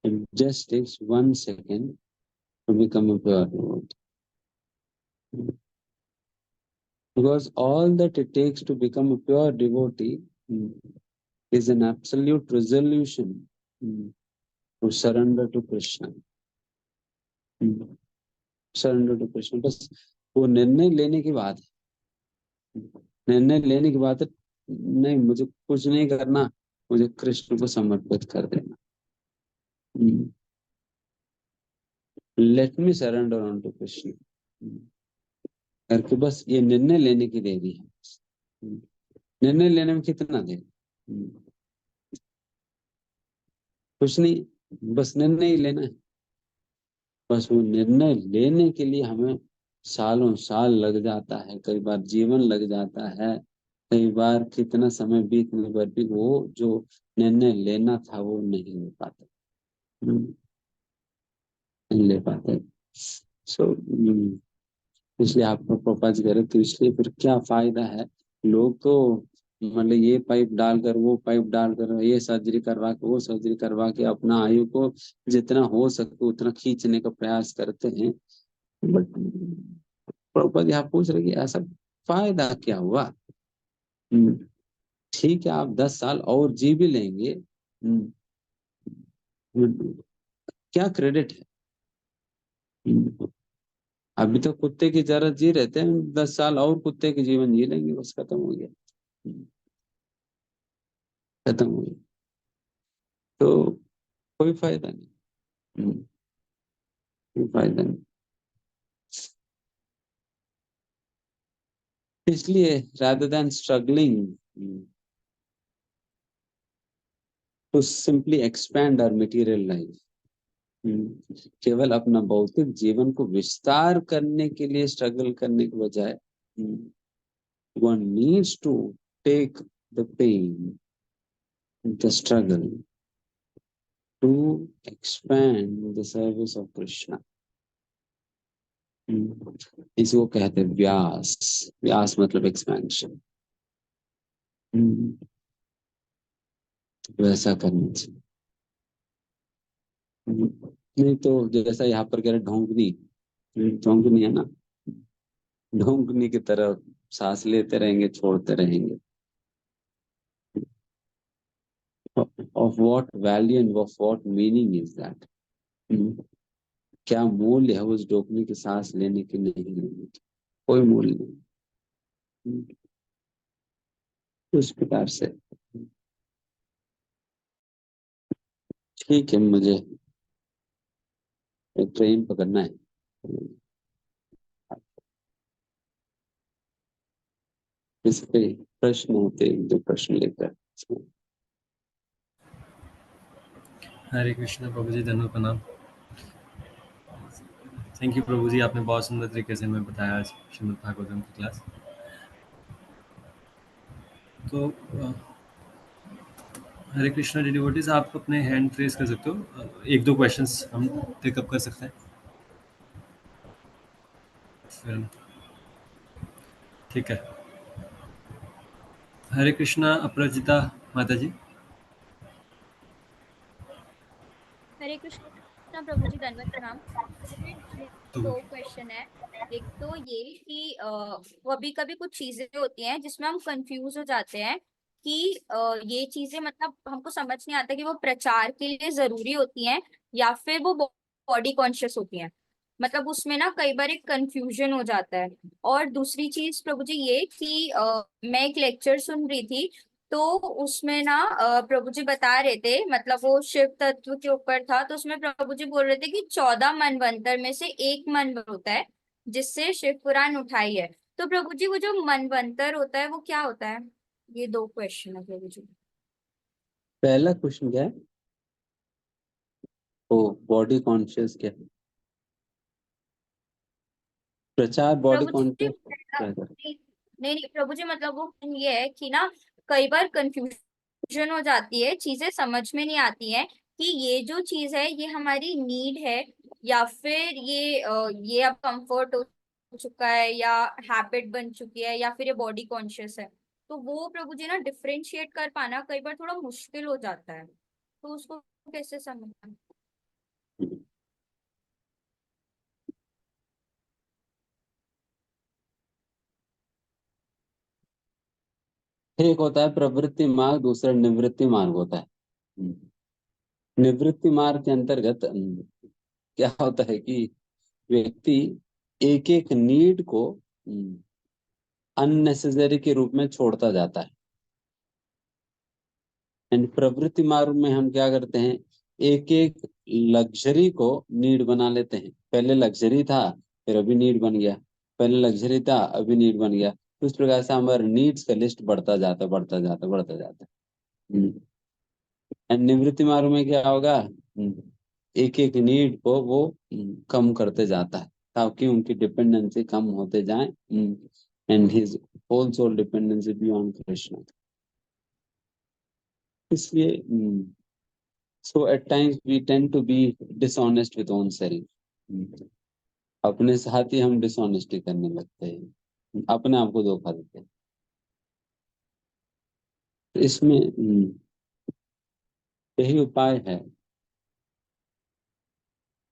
[SPEAKER 2] It just takes 1 second to become a pure devotee. Because all that it takes to become a pure devotee is an absolute resolution to surrender to Krishna. Surrender to Krishna. बस वो निर्णय लेने की बात है. निर्णय लेने की बात है, नहीं मुझे कुछ नहीं करना, मुझे कृष्ण को समर्पित कर देना. Let me surrender on to Krishna करके बस ये निर्णय लेने की देरी है. निर्णय लेने में कितना देर? कुछ नहीं, बस निर्णय ही लेना है. बस वो निर्णय लेने के लिए हमें सालों साल लग जाता है, कई बार जीवन लग जाता है, कई बार कितना समय बीतने पर भी वो जो निर्णय लेना था वो नहीं ले पाते. नहीं ले पाते. सो इसलिए आपको प्रपोज करे तो इसलिए फिर क्या फायदा है. लोग तो मतलब ये पाइप डालकर वो पाइप डालकर ये सर्जरी करवा के वो सर्जरी करवा के अपना आयु को जितना हो सके उतना खींचने का प्रयास करते हैं. बट प्रभुपाद यहाँ पूछ रहे कि ऐसा फायदा क्या हुआ. ठीक है आप 10 साल और जी भी लेंगे, क्या क्रेडिट है. अभी तो कुत्ते की तरह जी रहते हैं, 10 साल और कुत्ते के जीवन जी लेंगे, बस खत्म हो गया. खत्म हो गया. तो कोई फायदा नहीं. कोई फायदा नहीं. इसलिए rather than struggling to simply expand our material life, केवल अपना भौतिक जीवन को विस्तार करने के लिए स्ट्रगल करने के बजाय one needs to take the pain, the struggle to expand the service of Krishna. इसको कहते हैं व्यास. व्यास मतलब एक्सपेंशन. वैसा करना चाहिए. नहीं तो जैसा यहाँ पर कह रहे ढोंकनी, ढोंकनी है ना, ढोंकनी की तरह सांस लेते रहेंगे छोड़ते रहेंगे. of what value and of what meaning is that? क्या मूल्य है उस डोकने की सांस लेने की, नहीं लेने की? कोई मूल्य नहीं। उस प्रकार से ठीक है, मुझे ट्रेन पकड़ना है। इस पे प्रश्न होते, एक दो प्रश्न लेकर।
[SPEAKER 1] हरे कृष्णा प्रभु जी, धन्यवाद, प्रणाम। थैंक यू प्रभु जी, आपने बहुत सुंदर तरीके से हमें बताया आज श्रीमद् भागवतम की क्लास। तो हरे कृष्णा डिवोटीज, आप अपने हैंड रेज कर सकते हो, एक दो क्वेश्चंस हम टेकअप कर सकते हैं फिर। ठीक है, हरे कृष्णा अपराजिता माता जी।
[SPEAKER 5] हरे कृष्णा प्रभु जी, दंडवत प्रणाम। मेरे
[SPEAKER 1] तो
[SPEAKER 5] दो क्वेश्चन है। एक तो ये कि कभी कभी कुछ चीजें होती हैं जिसमें हम कंफ्यूज हो जाते हैं कि ये चीजें मतलब हमको समझ नहीं आता कि वो प्रचार के लिए जरूरी होती हैं या फिर वो बॉडी कॉन्शियस होती हैं। मतलब उसमें ना कई बार एक कंफ्यूजन हो जाता है। और दूसरी चीज प्रभु जी ये कि मैं एक लेक्चर सुन रही थी, तो उसमें ना प्रभु जी बता रहे थे, मतलब वो शिव तत्व के ऊपर था, तो उसमें प्रभु जी बोल रहे थे कि 14 मनवंतर में से एक मनवंतर होता है जिससे शिव पुराण उठाई है। तो प्रभु जी वो जो मनवंतर होता है वो क्या होता है? ये दो क्वेश्चन है प्रभु जी।
[SPEAKER 2] पहला क्वेश्चन क्या है? ओ, बॉडी कॉन्शियस क्या है? प्रचार बॉडी
[SPEAKER 5] प्रभु जी
[SPEAKER 2] कॉन्शियस क्या है?
[SPEAKER 5] नहीं नहीं प्रभु जी, मतलब वो ये है कि ना कई बार कंफ्यूजन हो जाती है, चीजें समझ में नहीं आती हैं कि ये जो चीज है ये हमारी नीड है या फिर ये अब कंफर्ट हो चुका है या हैबिट बन चुकी है या फिर ये बॉडी कॉन्शियस है। तो वो प्रभु जी ना डिफरेंशिएट कर पाना कई बार थोड़ा मुश्किल हो जाता है, तो उसको कैसे समझना?
[SPEAKER 2] एक होता है प्रवृत्ति मार्ग, दूसरा निवृत्ति मार्ग होता है। निवृत्ति मार्ग के अंतर्गत क्या होता है कि व्यक्ति एक एक नीड को अननेसेसरी के रूप में छोड़ता जाता है। एंड प्रवृत्ति मार्ग में हम क्या करते हैं, एक एक लग्जरी को नीड बना लेते हैं। पहले लग्जरी था, फिर अभी नीड बन गया, पहले लग्जरी था, अभी नीड बन गया। तो इस प्रकार से हमारे नीड्स का लिस्ट बढ़ता जाता, बढ़ता जाता, बढ़ता जाता। एंड निवृत्ति मार्ग में क्या होगा, एक एक नीड को वो कम करते जाता है ताकि उनकी डिपेंडेंसी कम होते जाए, and his whole soul dependency beyond Krishna. इसलिए so at times we tend to be dishonest with own self. अपने साथ ही हम डिसऑनेस्टी करने लगते हैं, अपने आप को धोखा देते हैं। तो इसमें यही उपाय है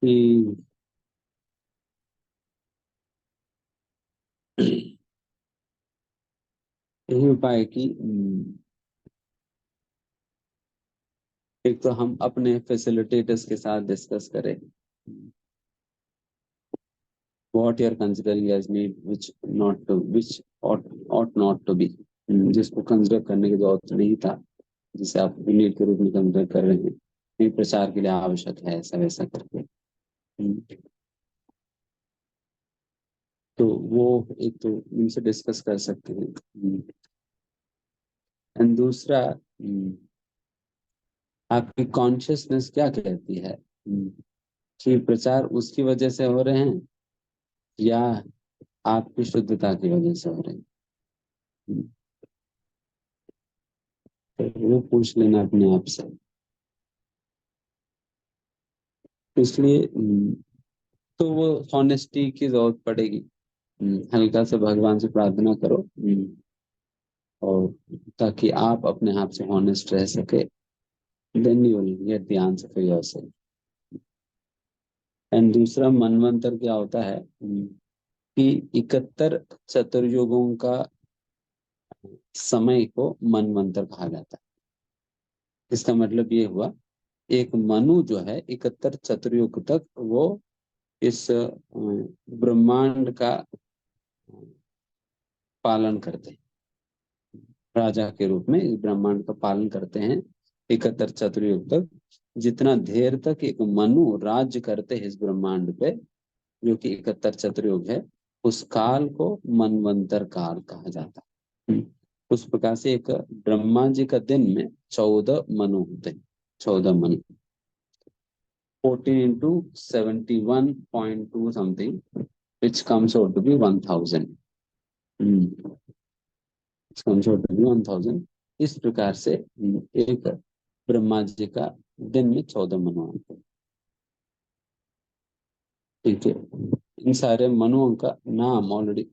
[SPEAKER 2] कि यही उपाय है कि एक तो हम अपने फैसिलिटेटर्स के साथ डिस्कस करें what you are considering as need which ought not to be, जिसको कंसिडर करने की जरूरत नहीं था, जिसे आप नीड के रूप में कंसिडर कर रहे हैं, नहीं प्रचार के लिए आवश्यक है, ऐसा वैसा करके। तो वो एक तो इनसे डिस्कस कर सकते हैं। एंड दूसरा, आपकी कॉन्शियसनेस क्या कहती है कि प्रचार उसकी वजह से हो रहे हैं या आपकी शुद्धता की वजह से हो रहे हैं। तो वो पूछ लेना अपने आप से। इसलिए तो वो ऑनेस्टी की जरूरत पड़ेगी। हल्का से भगवान से प्रार्थना करो, और ताकि आप अपने आप से ऑनेस्ट रह सके। Then you will get the answer for yourself. And दूसरा मनवंतर क्या होता है कि 71 चतुर्युगों का समय को मनवंतर कहा जाता है। इसका मतलब ये हुआ, एक मनु जो है 71 चतुर्युग तक वो इस ब्रह्मांड का पालन करते हैं, राजा के रूप में इस ब्रह्मांड का पालन करते हैं 71 चतुर्युग तक। जितना देर तक एक मनु राज्य करते हैं इस ब्रह्मांड पे, जो कि 71 चतुर्युग है, उस काल को मनवंतर काल कहा जाता है। उस प्रकार से एक ब्रह्मा जी का दिन में 14 मनु होते हैं, 14 Manu, 14 into 71.2 something, which comes out to be 1000. Which comes out to be 1000. इस प्रकार से एक ब्रह्मा जी का दिन में 14 मनु आते हैं। ठीक है, इन सारे मनुओं का नाम ऑलरेडी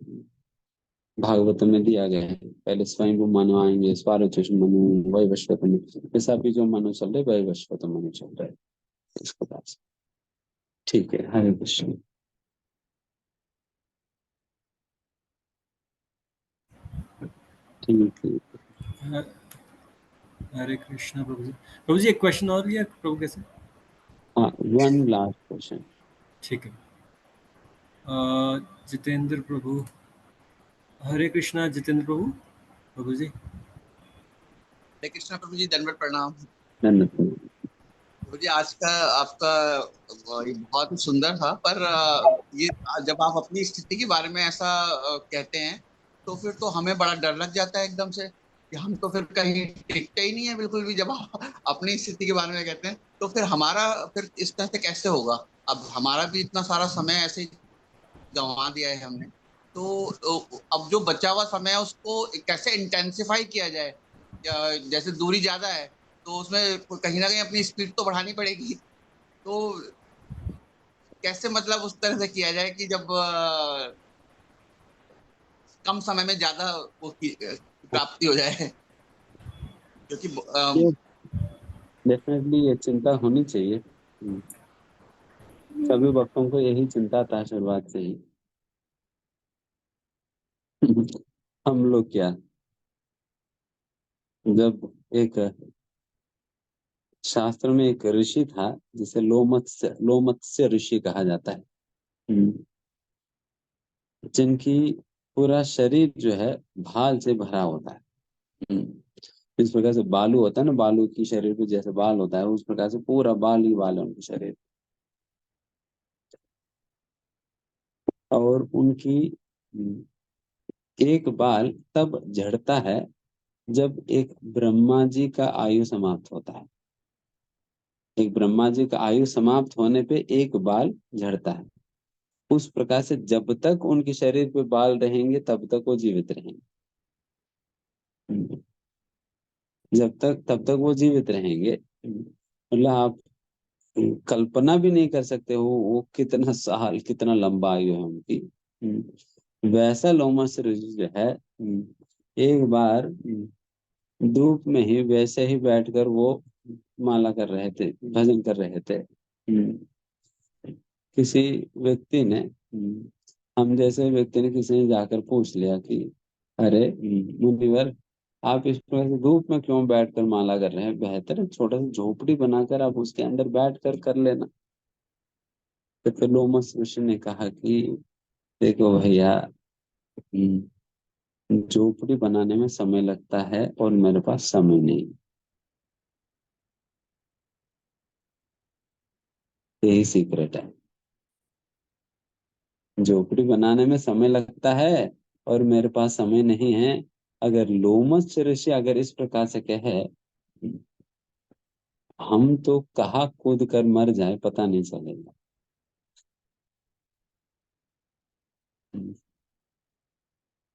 [SPEAKER 2] भागवत में दिया गया है। पहले स्वयंभू मनु आएंगे, स्वारोचिष मनु, वैवस्वत मनु, ऐसा भी जो मनु चल रहे वैवस्वत मनु चल रहे इस प्रकार से। ठीक है, हरे कृष्ण। ठीक है,
[SPEAKER 1] हरे कृष्णा प्रभु जी। प्रभु जी एक क्वेश्चन और लिया प्रभु कैसे?
[SPEAKER 2] हाँ, वन लास्ट क्वेश्चन।
[SPEAKER 1] ठीक है, जितेंद्र प्रभु। हरे कृष्णा जितेंद्र प्रभु। प्रभु जी
[SPEAKER 6] हरे कृष्णा प्रभु जी, दंडवत प्रणाम।
[SPEAKER 2] धन्यवाद
[SPEAKER 6] प्रभु जी, आज का आपका ये बहुत ही सुंदर था, पर ये जब आप अपनी स्थिति के बारे में ऐसा कहते हैं तो फिर तो हमें बड़ा डर लग जाता है एकदम से कि हम तो फिर कहीं टिकते ही नहीं है बिल्कुल भी। जब आप अपनी स्थिति के बारे में कहते हैं तो फिर हमारा फिर इस तरह से कैसे होगा? अब हमारा भी इतना सारा समय ऐसे ही गंवा दिया है हमने, तो अब जो बचा हुआ समय है उसको कैसे इंटेंसिफाई किया जाए? जैसे दूरी ज्यादा है तो उसमें कहीं ना कहीं अपनी स्पीड तो बढ़ानी पड़ेगी, तो कैसे मतलब उस तरह से किया जाए कि जब कम समय में ज्यादा वो प्राप्ति हो जाए? क्योंकि
[SPEAKER 2] डेफिनेटली ये चिंता होनी चाहिए। सभी भक्तों को यही चिंता था शुरुआत से ही। हम लोग क्या, जब एक शास्त्र में एक ऋषि था जिसे लोमत्स्य ऋषि कहा जाता है, जिनकी पूरा शरीर जो है भाल से भरा होता है। इस प्रकार से बालू होता है ना, बालू की शरीर पे जैसे बाल होता है, उस प्रकार से पूरा बाल ही बाल है उनके शरीर। और उनकी एक बाल तब झड़ता है जब एक ब्रह्मा जी का आयु समाप्त होता है। एक ब्रह्मा जी का आयु समाप्त होने पे एक बाल झड़ता है। उस प्रकार से जब तक उनके शरीर पे बाल रहेंगे तब तक वो जीवित रहेंगे। तब तक वो जीवित रहेंगे। मतलब आप कल्पना भी नहीं कर सकते हो वो कितना साल, कितना लंबा आयु है उनकी। वैसा लोमस ऋषि जो है, एक बार धूप में ही वैसे ही बैठकर वो माला कर रहे थे, भजन कर रहे थे। किसी व्यक्ति ने, हम जैसे व्यक्ति ने, किसी ने जाकर पूछ लिया कि अरे मुनिवर, आप इस प्रकार से धूप में क्यों बैठकर माला कर रहे हैं? बेहतर है छोटा सा झोपड़ी बनाकर आप उसके अंदर बैठकर कर लेना। तो फिर लोमस ऋषि ने कहा कि देखो भैया, झोपड़ी बनाने में समय लगता है और मेरे पास समय नहीं। यही सीक्रेट है, झोपड़ी बनाने में समय लगता है और मेरे पास समय नहीं है। अगर लोमस ऋषि अगर इस प्रकार से कहे, हम तो कहाँ कूद कर मर जाए पता नहीं चलेगा।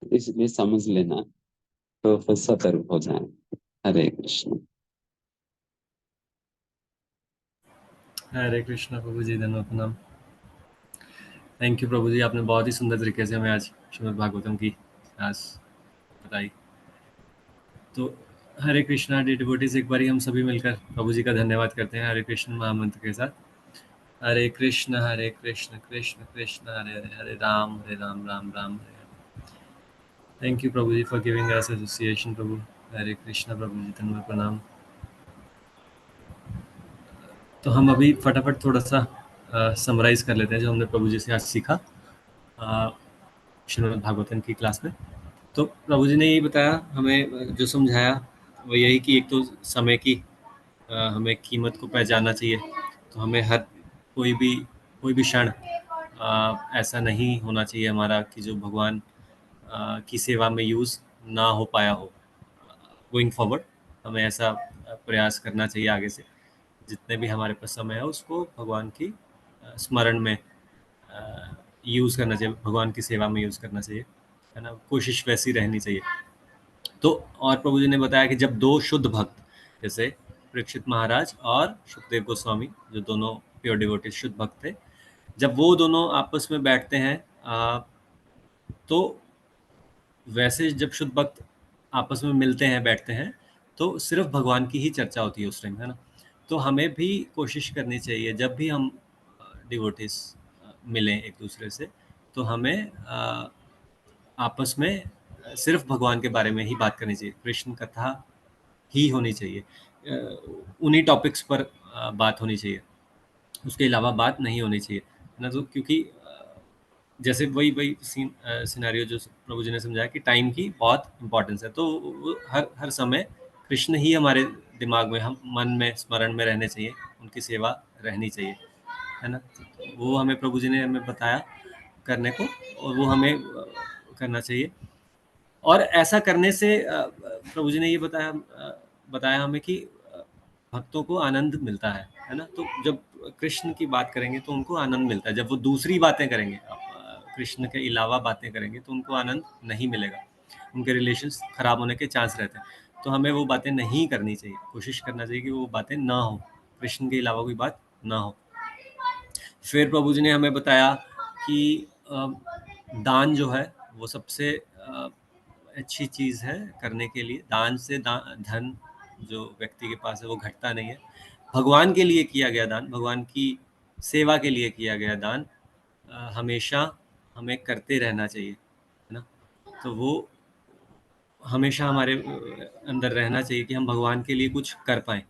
[SPEAKER 2] इसलिए समझ लेना, तो फिर सतर्क हो जाए। हरे कृष्ण।
[SPEAKER 1] हरे कृष्णा प्रभु जी, धन्यवाद प्रणाम। थैंक यू प्रभु जी, आपने बहुत ही सुंदर तरीके से हमें आज श्रीमद् भागवतम की क्लास बताई। तो हरे कृष्णा डिवोटीज, एक बारी हम सभी मिलकर प्रभु जी का धन्यवाद करते हैं हरे कृष्ण महामंत्र के साथ। Hare Krishna Krishna Krishna Hare Hare, Hare Ram Ram Ram Hare Hare. Thank you prabhu ji for giving us association prabhu. Hare Krishna prabhu ji, धन्यवाद प्रणाम। तो हम अभी फटाफट थोड़ा सा समराइज कर लेते हैं जो हमने प्रभु जी से आज सीखा श्रीमद् भागवतम की क्लास में। तो प्रभु जी ने यही बताया हमें, जो समझाया वो यही कि एक तो समय की हमें कीमत को पहचानना चाहिए। तो हमें हर कोई भी क्षण ऐसा नहीं होना चाहिए हमारा कि जो भगवान की सेवा में यूज़ ना हो पाया हो। गोइंग फॉरवर्ड हमें ऐसा प्रयास करना चाहिए आगे से, जितने भी हमारे पास समय है उसको भगवान की स्मरण में यूज़ करना चाहिए, भगवान की सेवा में यूज़ करना चाहिए, है ना। कोशिश वैसी रहनी चाहिए। तो और प्रभु जी ने बताया कि जब दो शुद्ध भक्त, जैसे परीक्षित महाराज और सुखदेव गोस्वामी, जो दोनों प्योर डिवोटी शुद्ध भक्त थे, जब वो दोनों आपस में बैठते हैं तो वैसे जब शुद्ध भक्त आपस में मिलते हैं, बैठते हैं, तो सिर्फ भगवान की ही चर्चा होती है उस टाइम, है ना। तो हमें भी कोशिश करनी चाहिए जब भी हम डिवोटीज मिलें एक दूसरे से, तो हमें आपस में सिर्फ भगवान के बारे में ही बात करनी चाहिए, कृष्ण कथा ही होनी चाहिए, उन्हीं टॉपिक्स पर बात होनी चाहिए, उसके अलावा बात नहीं होनी चाहिए, है ना। तो क्योंकि जैसे वही वही सिनेरियो जो प्रभु जी ने समझाया कि टाइम की बहुत इंपॉर्टेंस है, तो वो हर समय कृष्ण ही हमारे दिमाग में, हम मन में, स्मरण में रहने चाहिए, उनकी सेवा रहनी चाहिए, है ना। वो हमें प्रभु जी ने हमें बताया करने को, और वो हमें करना चाहिए। और ऐसा करने से प्रभु जी ने ये बताया हमें कि भक्तों को आनंद मिलता है ना। तो जब कृष्ण की बात करेंगे तो उनको आनंद मिलता है, जब वो दूसरी बातें करेंगे, कृष्ण के अलावा बातें करेंगे, तो उनको आनंद नहीं मिलेगा, उनके रिलेशंस खराब होने के चांस रहते हैं। तो हमें वो बातें नहीं करनी चाहिए, कोशिश करना चाहिए कि वो बातें ना हो, कृष्ण के अलावा कोई बात ना हो। फिर प्रभु जी ने हमें बताया कि दान जो है वो सबसे अच्छी चीज़ है करने के लिए। दान से धन जो व्यक्ति के पास है वो घटता नहीं है। भगवान के लिए किया गया दान, भगवान की सेवा के लिए किया गया दान हमेशा हमें करते रहना चाहिए, है ना। तो वो हमेशा हमारे अंदर रहना चाहिए कि हम भगवान के लिए कुछ कर पाएँ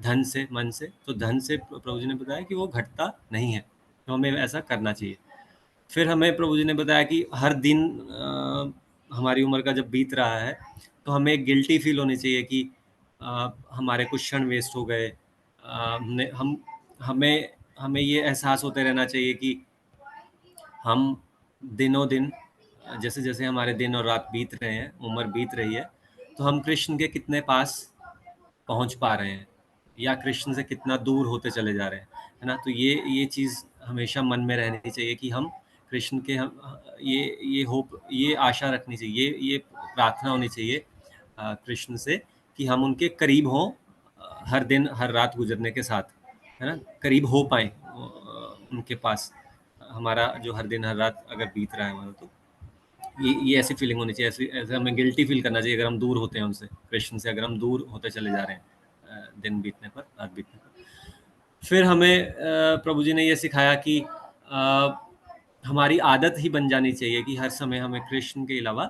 [SPEAKER 1] धन से, मन से। तो धन से प्रभु जी ने बताया कि वो घटता नहीं है, तो हमें ऐसा करना चाहिए। फिर हमें प्रभु जी ने बताया कि हर दिन हमारी उम्र का जब बीत रहा है तो हमें गिल्टी फील होनी चाहिए कि हमारे कुछ क्षण वेस्ट हो गए। हमने हम हमें हमें ये एहसास होते रहना चाहिए कि हम दिनों दिन, जैसे जैसे हमारे दिन और रात बीत रहे हैं, उम्र बीत रही है, तो हम कृष्ण के कितने पास पहुंच पा रहे हैं या कृष्ण से कितना दूर होते चले जा रहे हैं, है ना। तो ये चीज़ हमेशा मन में रहनी चाहिए कि हम कृष्ण के, हम ये होप, ये आशा रखनी चाहिए, ये प्रार्थना होनी चाहिए कृष्ण से कि हम उनके करीब हों हर दिन हर रात गुजरने के साथ, है ना, करीब हो पाए उनके पास। हमारा जो हर दिन हर रात अगर बीत रहा है हमारा, तो ये ऐसी फीलिंग होनी चाहिए, ऐसे हमें गिल्टी फील करना चाहिए अगर हम दूर होते हैं उनसे, कृष्ण से अगर हम दूर होते चले जा रहे हैं दिन बीतने पर, रात बीतने पर। फिर हमें प्रभु जी ने ये सिखाया कि हमारी आदत ही बन जानी चाहिए कि हर समय हमें कृष्ण के अलावा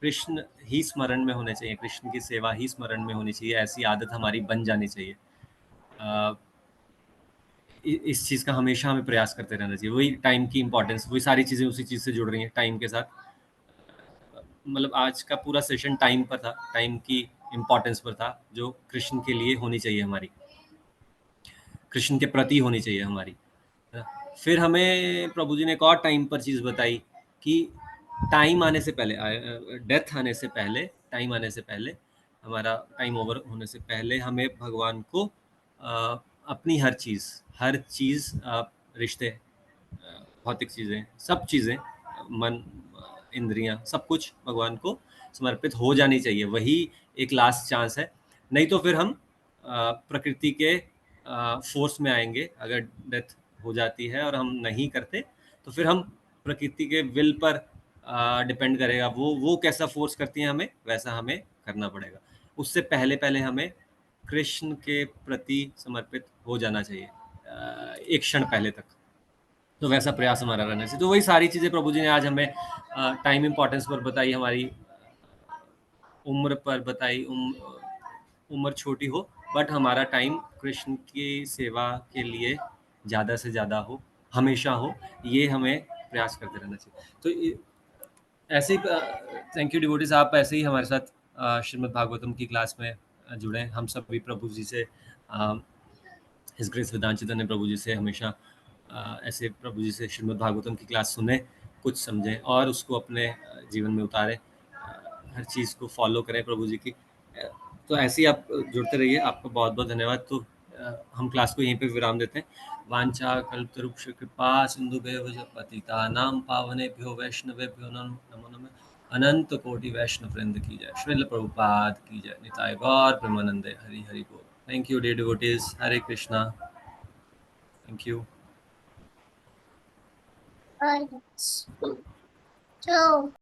[SPEAKER 1] कृष्ण ही स्मरण में होने चाहिए, कृष्ण की सेवा ही स्मरण में होनी चाहिए, ऐसी आदत हमारी बन जानी चाहिए। इस चीज़ का हमेशा हमें प्रयास करते रहना चाहिए। वही टाइम की इंपॉर्टेंस, वही सारी चीज़ें उसी चीज़ से जुड़ रही हैं टाइम के साथ। मतलब आज का पूरा सेशन टाइम पर था, टाइम की इम्पोर्टेंस पर था, जो कृष्ण के लिए होनी चाहिए हमारी, कृष्ण के प्रति होनी चाहिए हमारी। फिर हमें प्रभु जी ने एक और टाइम पर चीज़ बताई कि टाइम आने से पहले, डेथ आने से पहले, टाइम आने से पहले, हमारा टाइम ओवर होने से पहले हमें भगवान को अपनी हर चीज़, रिश्ते, भौतिक चीज़ें, सब चीज़ें, मन, इंद्रियां, सब कुछ भगवान को समर्पित हो जानी चाहिए। वही एक लास्ट चांस है। नहीं तो फिर हम प्रकृति के फोर्स में आएंगे। अगर डेथ हो जाती है और हम नहीं करते, तो फिर हम प्रकृति के विल पर डिपेंड करेगा, वो कैसा फोर्स करती है हमें, वैसा हमें करना पड़ेगा। उससे पहले पहले हमें कृष्ण के प्रति समर्पित हो जाना चाहिए, एक क्षण पहले तक। तो वैसा प्रयास हमारा रहना चाहिए। तो वही सारी चीज़ें प्रभु जी ने आज हमें टाइम इम्पोर्टेंस पर बताई, हमारी उम्र पर बताई, उम्र छोटी हो बट हमारा टाइम कृष्ण की सेवा के लिए ज़्यादा से ज़्यादा हो, हमेशा हो, ये हमें प्रयास करते रहना चाहिए। तो ऐसे ही थैंक यू डिवोटीज, आप ऐसे ही हमारे साथ श्रीमद् भागवतम की क्लास में जुड़े। हम सब भी प्रभु जी से हिज ग्रेस वेदांत चैतन्य प्रभु जी से हमेशा ऐसे प्रभु जी से श्रीमद् भागवतम की क्लास सुने, कुछ समझें और उसको अपने जीवन में उतारें, हर चीज़ को फॉलो करें प्रभु जी की। तो ऐसे ही आप जुड़ते रहिए। आपका बहुत बहुत धन्यवाद। तो हम क्लास को यहीं पे विराम देते हैं। वांछा कल्पतरुक्ष कृपा सिंधुभ्यो पतितानां पावनेभ्यो वैष्णवेभ्यो नमो नमः। अनंत कोटि वैष्णव वृंद की जय। श्रील प्रभुपाद की जय। निताय गौर प्रेमानंदे। हरि हरि बोल। Thank you dear devotees. Hare Krishna. Thank you.